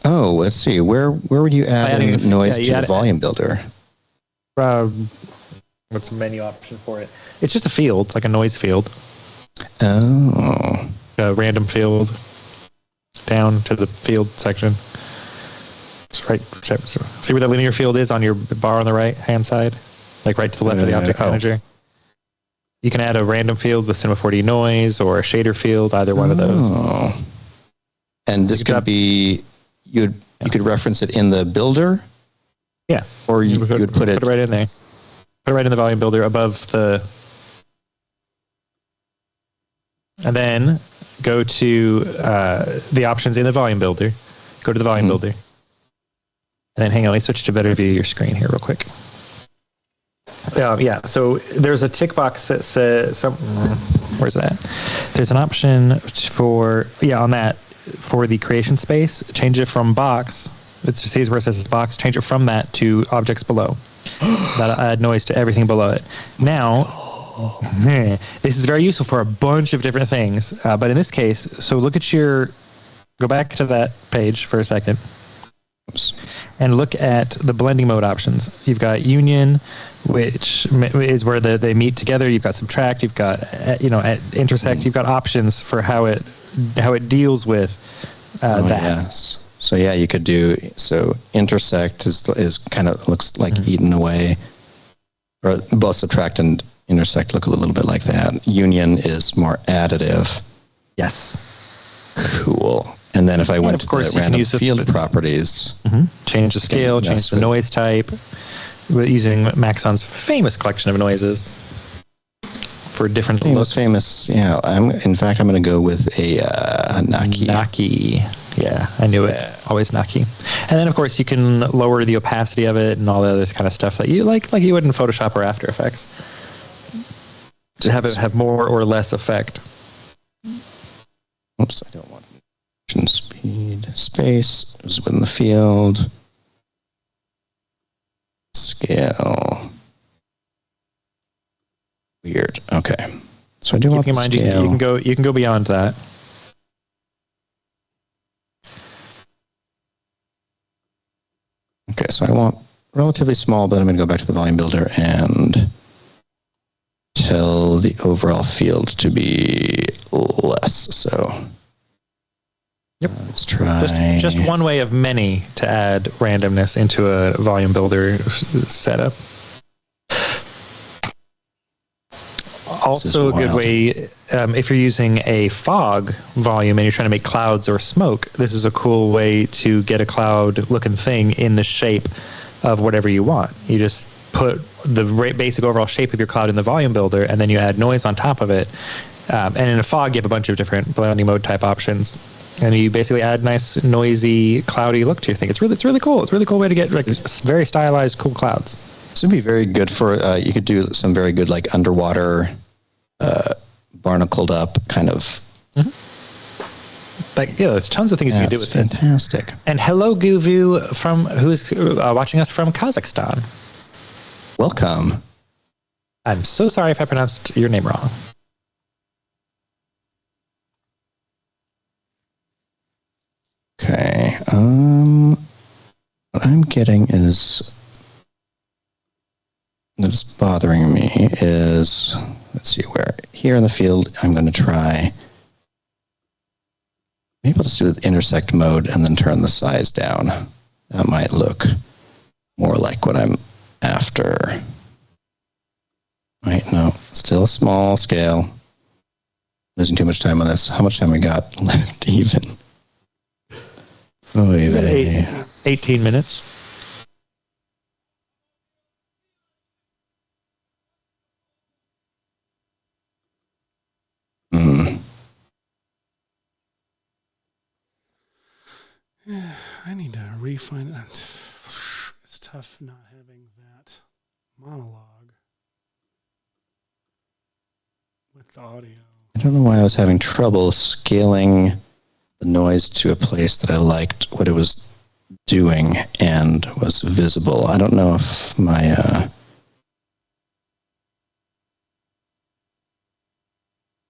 Oh, let's see. Where would you add in noise to the volume builder? What's the menu option for it? It's just a field, like a noise field. Oh. A random field down to the field section. It's right. See where the linear field is on your bar on the right hand side? Like right to the left of the object manager. You can add a random field with Cinema 4D noise or a shader field, either one of those. And this could be, you could reference it in the builder? Yeah. Or you would put it right in there. Put it right in the volume builder above the... And then go to the options in the volume builder. Go to the volume builder. And then hang on, let me switch to better view your screen here real quick. Yeah, so there's a tick box that says, where's that? There's an option for, on that, for the creation space, change it from box. It says where it says box, change it from that to objects below. That'll add noise to everything below it. Now, this is very useful for a bunch of different things. But in this case, so go back to that page for a second. And look at the blending mode options. You've got union, which is where they meet together. You've got subtract. You've got at intersect. You've got options for how it deals with that. Yes. So you could do intersect is kind of looks like eaten away, or both subtract and intersect look a little bit like that. Union is more additive. Yes. Cool. And then if I went to the random field properties, change the scale, change the noise type, using Maxon's famous collection of noises for different looks. Famous. Yeah. I'm going to go with a Naki. Naki. Yeah, I knew it. Always Naki. And then of course you can lower the opacity of it and all the other kind of stuff that you like you would in Photoshop or After Effects, to have it have more or less effect. Oops, I don't want speed. Space is within the field. Scale. Weird. Okay. So I do want in mind scale. You can go beyond that. Okay, so I want relatively small, but I'm going to go back to the volume builder and tell the overall field to be less. So yep. Let's try. Just one way of many to add randomness into a volume builder setup. Also a good way, if you're using a fog volume and you're trying to make clouds or smoke, this is a cool way to get a cloud-looking thing in the shape of whatever you want. You just put the basic overall shape of your cloud in the volume builder, and then you add noise on top of it. And in a fog, you have a bunch of different blending mode type options. And you basically add nice, noisy, cloudy look to your thing. It's really cool. It's a really cool way to get very stylized, cool clouds. This would be very good for, you could do some very good underwater, barnacled up kind of. There's tons of things you can do with this. Fantastic. And hello, Guvu, who's watching us from Kazakhstan. Welcome. I'm so sorry if I pronounced your name wrong. Okay. What I'm getting is that's bothering me is, let's see where, here in the field, I'm going to try, maybe I'll just do the intersect mode and then turn the size down. That might look more like what I'm after. Right, no, still a small scale. Losing too much time on this. How much time we got left even? Oh, even 18 minutes. I need to refine it. It's tough not having that monologue with the audio. I don't know why I was having trouble scaling the noise to a place that I liked what it was doing and was visible. I don't know if my...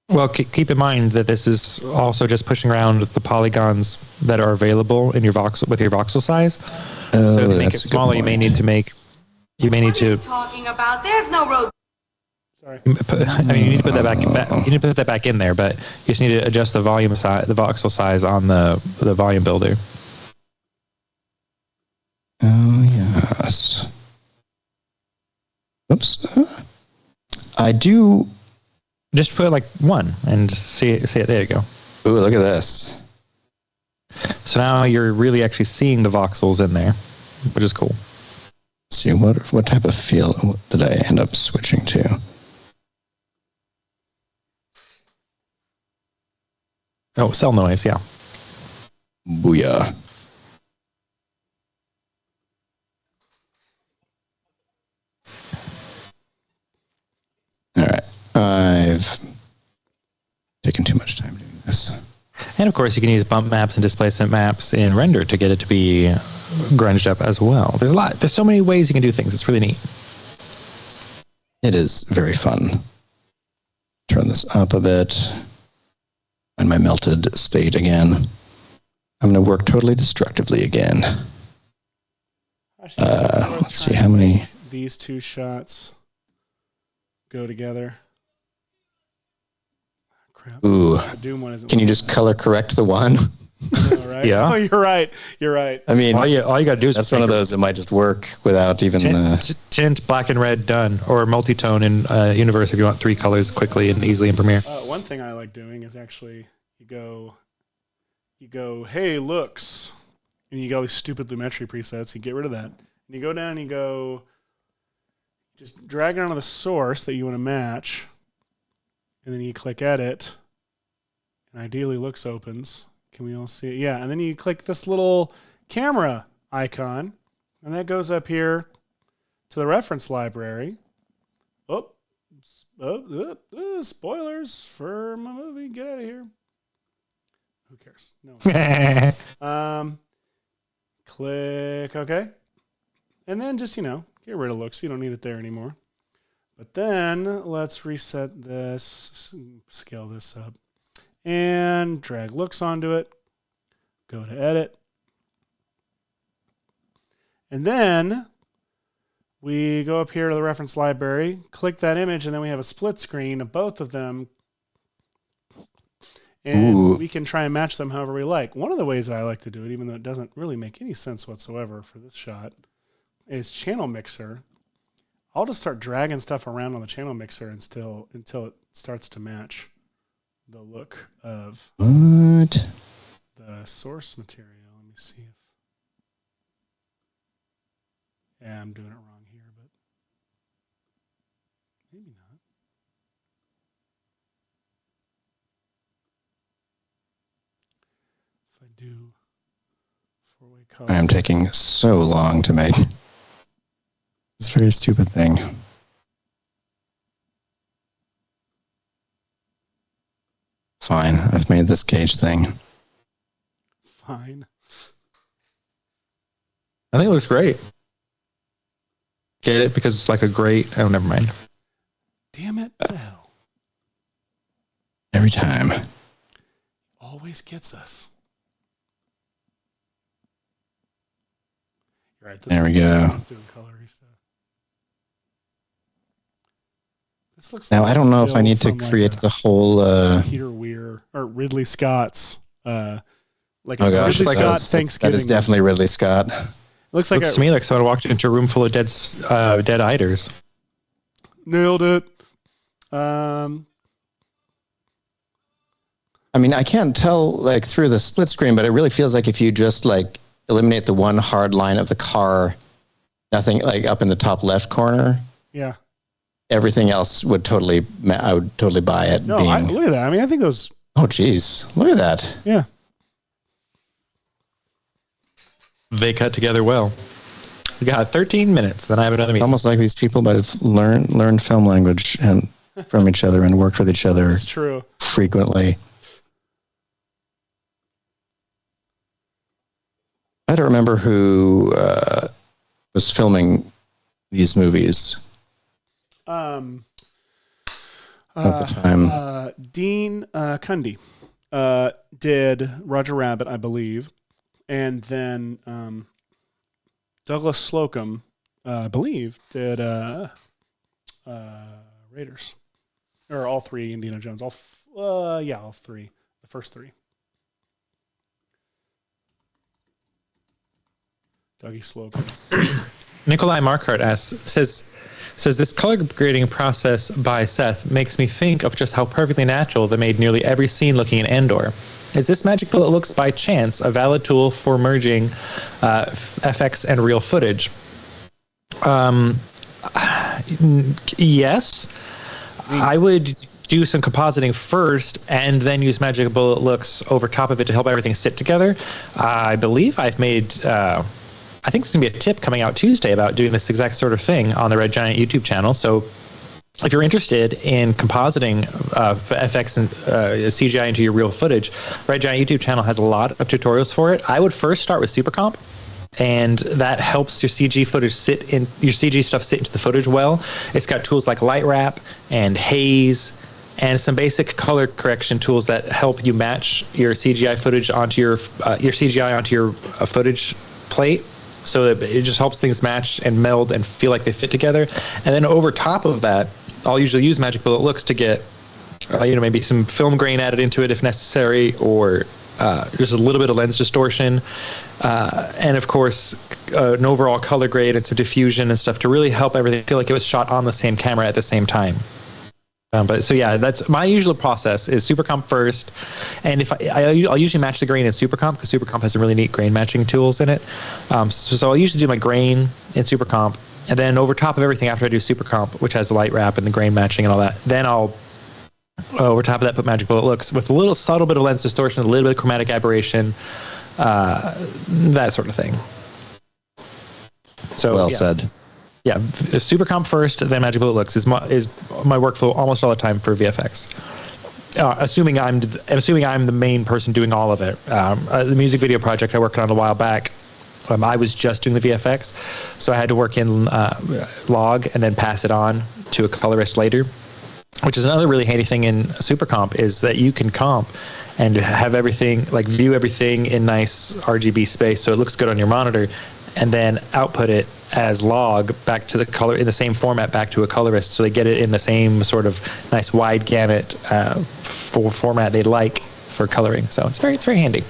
Well, keep in mind that this is also just pushing around the polygons that are available in your voxel with your voxel size. So to make it smaller, you may need to. What are you talking about? There's no road. Sorry. I mean, you need to put that back. You need to put that back in there, but you just need to adjust the volume size, the voxel size on the volume builder. Oh yes. Oops. I do. Just put like 1 and see it. There you go. Ooh, look at this. So now you're really actually seeing the voxels in there, which is cool. Let's see, what type of feel did I end up switching to? Oh, cell noise, yeah. Booyah. All right. I've taken too much time doing this. And of course, you can use bump maps and displacement maps in render to get it to be grunged up as well. There's so many ways you can do things. It's really neat. It is very fun. Turn this up a bit. And my melted state again. I'm going to work totally destructively again. Let's see how many. These two shots go together. Crap. Ooh. The Doom one isn't. Can you just color correct the one? I know, right? Yeah. Oh, you're right. You're right. I mean, All you got to do is that's one of those that might just work without even. Tint black and red done, or multi-tone in Universe if you want 3 colors quickly and easily in Premiere. One thing I like doing is actually you go, hey, looks, and you got all these stupid Lumetri presets. You get rid of that, and you go down and you go, just drag it onto the source that you want to match, and then you click edit, and ideally looks opens. Can we all see it? Yeah, and then you click this little camera icon, and that goes up here to the reference library. Spoilers for my movie. Get out of here. Who cares? No. Click OK. And then just, get rid of looks. You don't need it there anymore. But then let's reset this, scale this up, and drag looks onto it. Go to edit. And then we go up here to the reference library, click that image, and then we have a split screen of both of them. And we can try and match them however we like. One of the ways that I like to do it, even though it doesn't really make any sense whatsoever for this shot, is channel mixer. I'll just start dragging stuff around on the channel mixer until it starts to match the look of the source material. Let me see if... Yeah, I'm doing it wrong here, but maybe not. If I do 4-way color... I am taking so long to make this very stupid thing. Fine, I've made this gauge thing. Fine. I think it looks great. Get it? Because it's like a great... Oh, never mind. Damn it to hell. Every time. Always gets us. You're right. There we go. Doing colory stuff. This looks Now, like I don't know if I still need to from, create the whole... Peter Weir or Ridley Scott's Oh gosh, Ridley Scott Thanksgiving. that is definitely Ridley Scott. Looks like To me like someone walked into a room full of dead iders. Nailed it. I mean, I can't tell like through the split screen, but it really feels like if you just like eliminate the one hard line of the car, nothing like up in the top left corner. Yeah. Everything else would totally, I would totally buy it. No, look at that. I mean, I think those. Oh, geez, look at that. Yeah. They cut together well. We got 13 minutes. Then I have another meeting. Almost like these people might have learned film language and from each other and worked with each other It's true. frequently. I don't remember who was filming these movies at the time. Dean Cundy did Roger Rabbit, I believe, and then Douglas Slocum, I believe, did Raiders, or all three Indiana Jones. All three, the first three. Dougie Slocum. Nikolai Markart says this color grading process by Seth makes me think of just how perfectly natural they made nearly every scene looking in Endor. Is this Magic Bullet Looks by chance a valid tool for merging FX and real footage? Yes. I would do some compositing first and then use Magic Bullet Looks over top of it to help everything sit together. I believe I've made... I think there's going to be a tip coming out Tuesday about doing this exact sort of thing on the Red Giant YouTube channel. So if you're interested in compositing FX and CGI into your real footage, Red Giant YouTube channel has a lot of tutorials for it. I would first start with Super Comp, and that helps your CG stuff sit into the footage well. It's got tools like light wrap and haze and some basic color correction tools that help you match your CGI footage onto your footage plate. So that it just helps things match and meld and feel like they fit together. And then over top of that, I'll usually use Magic Bullet Looks to get, maybe some film grain added into it if necessary, or just a little bit of lens distortion. And of course, an overall color grade and some diffusion and stuff to really help everything feel like it was shot on the same camera at the same time. That's my usual process is Super Comp first, and if I'll usually match the grain in Super Comp because Super Comp has some really neat grain matching tools in it. So I'll usually do my grain in Super Comp, and then over top of everything after I do Super Comp, which has the light wrap and the grain matching and all that, then I'll over top of that put Magic Bullet Looks with a little subtle bit of lens distortion, a little bit of chromatic aberration, that sort of thing. So well said. Yeah, Super Comp first, then Magic Bullet Looks is my workflow almost all the time for VFX. Assuming I'm the main person doing all of it. The music video project I worked on a while back, I was just doing the VFX, so I had to work in log and then pass it on to a colorist later. Which is another really handy thing in Super Comp is that you can comp and have everything, like view everything in nice RGB space so it looks good on your monitor, and then output it as log back to the color in the same format back to a colorist, so they get it in the same sort of nice wide gamut format they'd like for coloring. So it's very handy.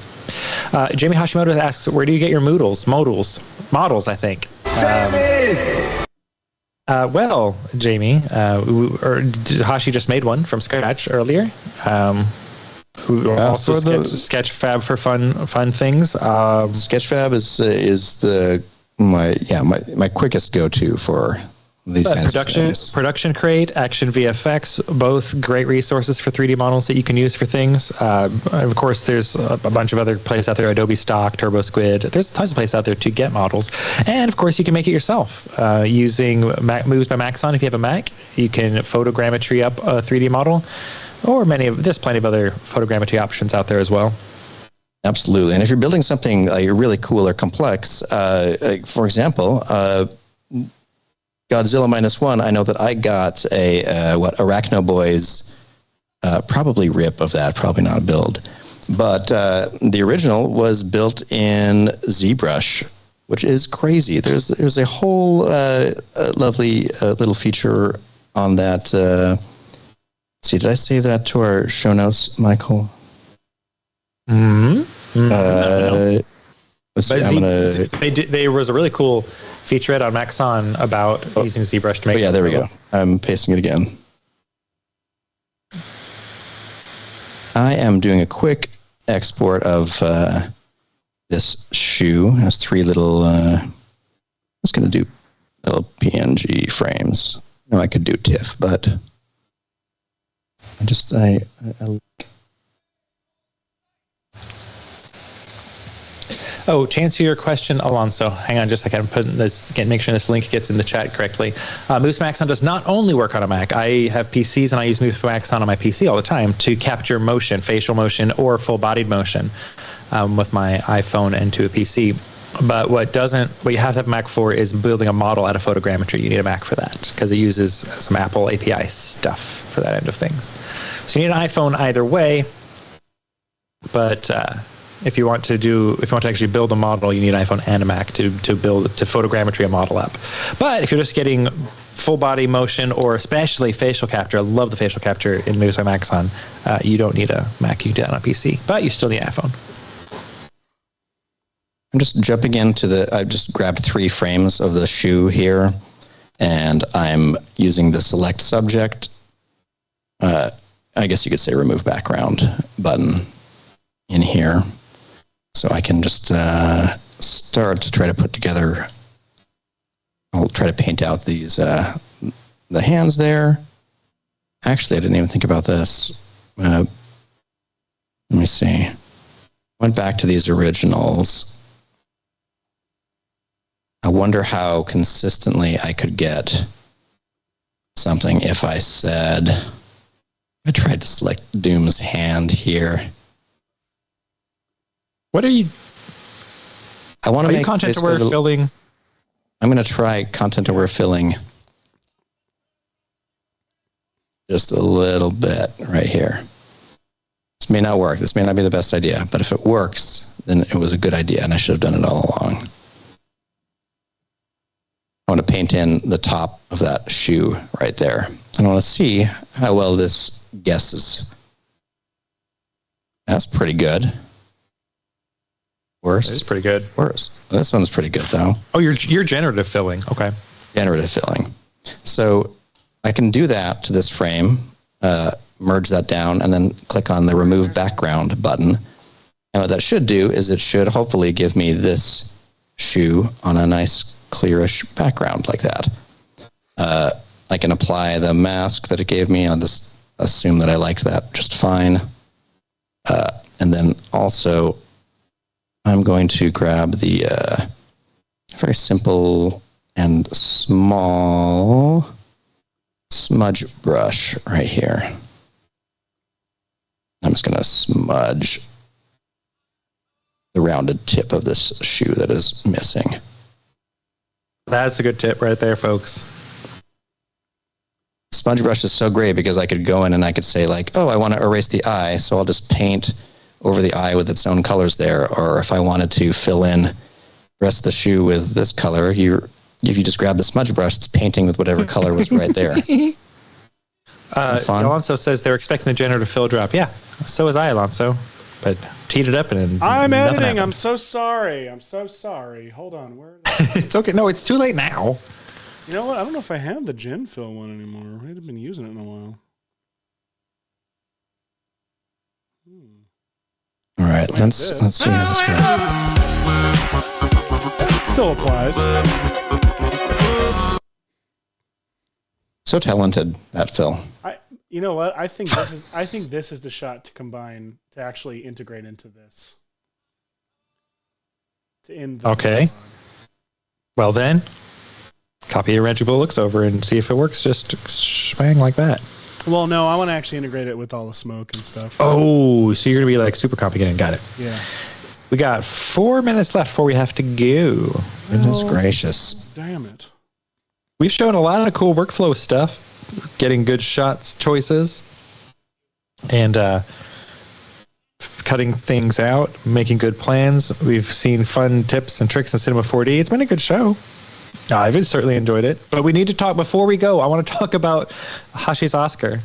Jamie Hashimoto asks, where do you get your models, I think. Well, Jamie, Hashi just made one from scratch earlier. Who also Sketchfab for fun things. Sketchfab is my quickest go-to for these kinds of things. Production Crate, Action VFX, both great resources for 3D models that you can use for things. Of course, there's a bunch of other places out there, Adobe Stock, TurboSquid. There's tons of places out there to get models. And of course, you can make it yourself using Moves by Maxon. If you have a Mac, you can photogrammetry up a 3D model, or there's plenty of other photogrammetry options out there as well. Absolutely. And if you're building something really cool or complex, for example, Godzilla -1, I know that I got a Arachno Boys, probably rip of that, probably not a build. But the original was built in ZBrush, which is crazy. There's a whole lovely little feature on that. Let's see, did I save that to our show notes, Michael? Mm-hmm. Let's see, there was a really cool featurette on Maxon about using ZBrush to make. Oh yeah, there we go. I'm pasting it again. I am doing a quick export of this shoe. It has three little. I'm just going to do little PNG frames. No, I could do TIFF, but Oh, to answer your question, Alonso, hang on just a second. I'm putting this, make sure this link gets in the chat correctly. Moose Maxon does not only work on a Mac. I have PCs and I use Moose Maxon on my PC all the time to capture motion, facial motion, or full-bodied motion with my iPhone and to a PC. But what you have to have a Mac for is building a model out of photogrammetry. You need a Mac for that because it uses some Apple API stuff for that end of things. So you need an iPhone either way. But if you want to actually build a model, you need an iPhone and a Mac to photogrammetry a model up. But if you're just getting full body motion or especially facial capture, I love the facial capture in Moose by Maxon. You don't need a Mac. You can do that on a PC, but you still need an iPhone. I'm just jumping into I've just grabbed 3 frames of the shoe here, and I'm using the select subject. I guess you could say remove background button in here. So I can just start to try to put together, I'll try to paint out these, the hands there. Actually, I didn't even think about this. Let me see. Went back to these originals. I wonder how consistently I could get something if I tried to select Doom's hand here. What are you? I want to make content-aware filling. I'm going to try content-aware filling just a little bit right here. This may not work. This may not be the best idea, but if it works, then it was a good idea, and I should have done it all along. I want to paint in the top of that shoe right there. And I want to see how well this guesses. That's pretty good. Worse. It's pretty good. Worse. This one's pretty good, though. Oh, you're generative filling. Okay. Generative filling. So I can do that to this frame, merge that down, and then click on the Remove Background button. And what that should do is it should hopefully give me this shoe on a nice clearish background like that. I can apply the mask that it gave me. I'll just assume that I liked that just fine. And then also, I'm going to grab the very simple and small smudge brush right here. I'm just going to smudge the rounded tip of this shoe that is missing. That's a good tip right there, folks. Smudge brush is so great because I could go in and I could say like, oh, I want to erase the eye, so I'll just paint over the eye with its own colors there. Or if I wanted to fill in the rest of the shoe with this color, if you just grab the smudge brush, it's painting with whatever color was right there. Alonso says they're expecting the generative fill drop. Yeah, so is I, Alonso. But teed it up and I'm editing. Happened. I'm so sorry. Hold on. Where? It's okay. No, it's too late now. You know what? I don't know if I have the Gen Fill one anymore. I haven't been using it in a while. All right, let's see how this works. It still applies. So talented, that Phil. You know what? I think this is the shot to combine to actually integrate into this. Okay. Well then, copy your Regible looks over and see if it works. Just bang like that. Well, no, I want to actually integrate it with all the smoke and stuff. Oh, so you're gonna be like super complicated. Got it. Yeah. We got 4 minutes left before we have to go. Goodness gracious! Damn it. We've shown a lot of cool workflow stuff. Getting good shots choices and cutting things out, making good plans. We've seen fun tips and tricks in Cinema 4D. It's been a good show. I've certainly enjoyed it. But we need to talk, before we go, I want to talk about Hashi's Oscar.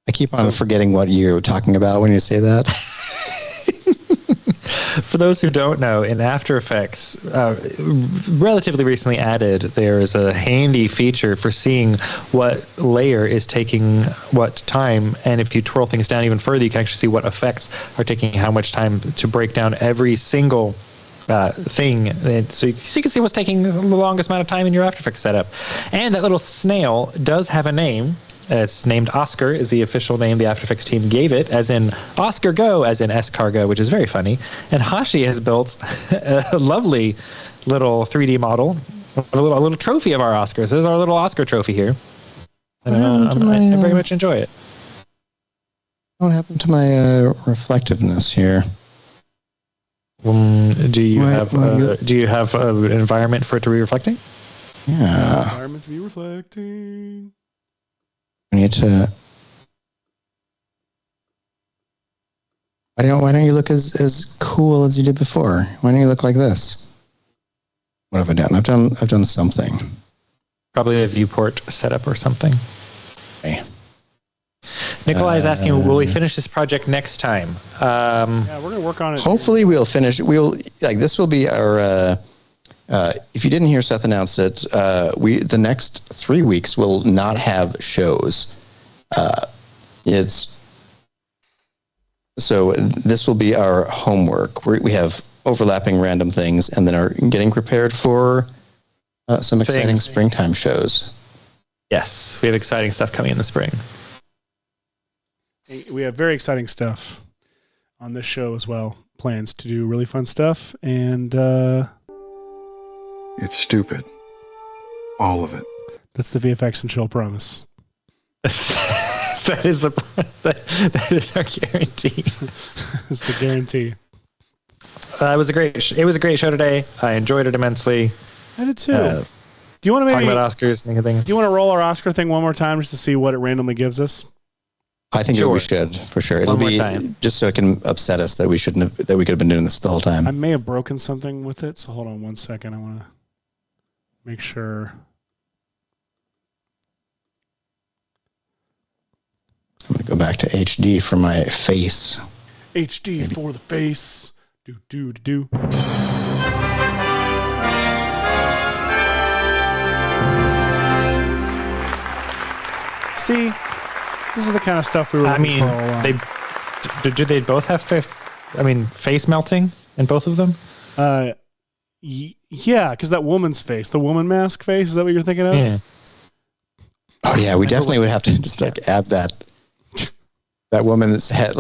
I keep on forgetting what you're talking about when you say that. For those who don't know, in After Effects, relatively recently added, there is a handy feature for seeing what layer is taking what time. And if you twirl things down even further, you can actually see what effects are taking how much time to break down every single thing. So you can see what's taking the longest amount of time in your After Effects setup. And that little snail does have a name. It's named Oscar, is the official name the After Effects team gave it, as in Oscar Go, as in escargot, which is very funny. And Hashi has built a lovely little 3D model, a little trophy of our Oscars. There's our little Oscar trophy here. And I very much enjoy it. What happened to my reflectiveness here? Do you have an environment for it to be reflecting? Yeah. Environment to be reflecting. I need to. Why don't you look as cool as you did before? Why don't you look like this? What have I done? I've done something. Probably a viewport setup or something. Okay. Nikolai is asking, will we finish this project next time? Yeah, we're gonna work on it. Hopefully, we'll finish. This will be our. If you didn't hear Seth announce it, the next 3 weeks will not have shows. So this will be our homework. We have overlapping random things, and then are getting prepared for some exciting springtime shows. Yes, we have exciting stuff coming in the spring. We have very exciting stuff on this show as well. Plans to do really fun stuff, and it's stupid. All of it. That's the VFX and Chill promise. that is our guarantee. It's the guarantee. It was a great show today. I enjoyed it immensely. I did too. Do you want to talk about Oscars, making things? Do you want to roll our Oscar thing one more time just to see what it randomly gives us? I think we should, for sure. It'll be just so it can upset us that we could have been doing this the whole time. I may have broken something with it, so hold on 1 second. I want to make sure. I'm going to go back to HD for my face. HD maybe. For the face. Do. See, this is the kind of stuff we were looking for all along. Did they both have face melting in both of them? Yeah, because that woman's face, the woman mask face, is that what you're thinking of? Yeah. Oh yeah, we definitely would have to just add that woman's head,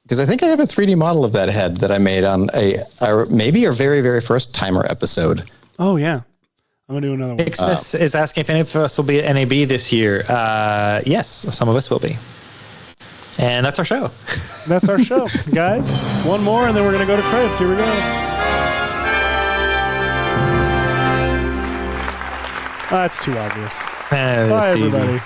because I think I have a 3D model of that head that I made on maybe our very, very first timer episode. Oh yeah. I'm going to do another one. Xmas is asking if any of us will be at NAB this year. Yes, some of us will be. And that's our show. That's our show, guys. One more, and then we're going to go to credits. Here we go. That's too obvious. Bye, everybody.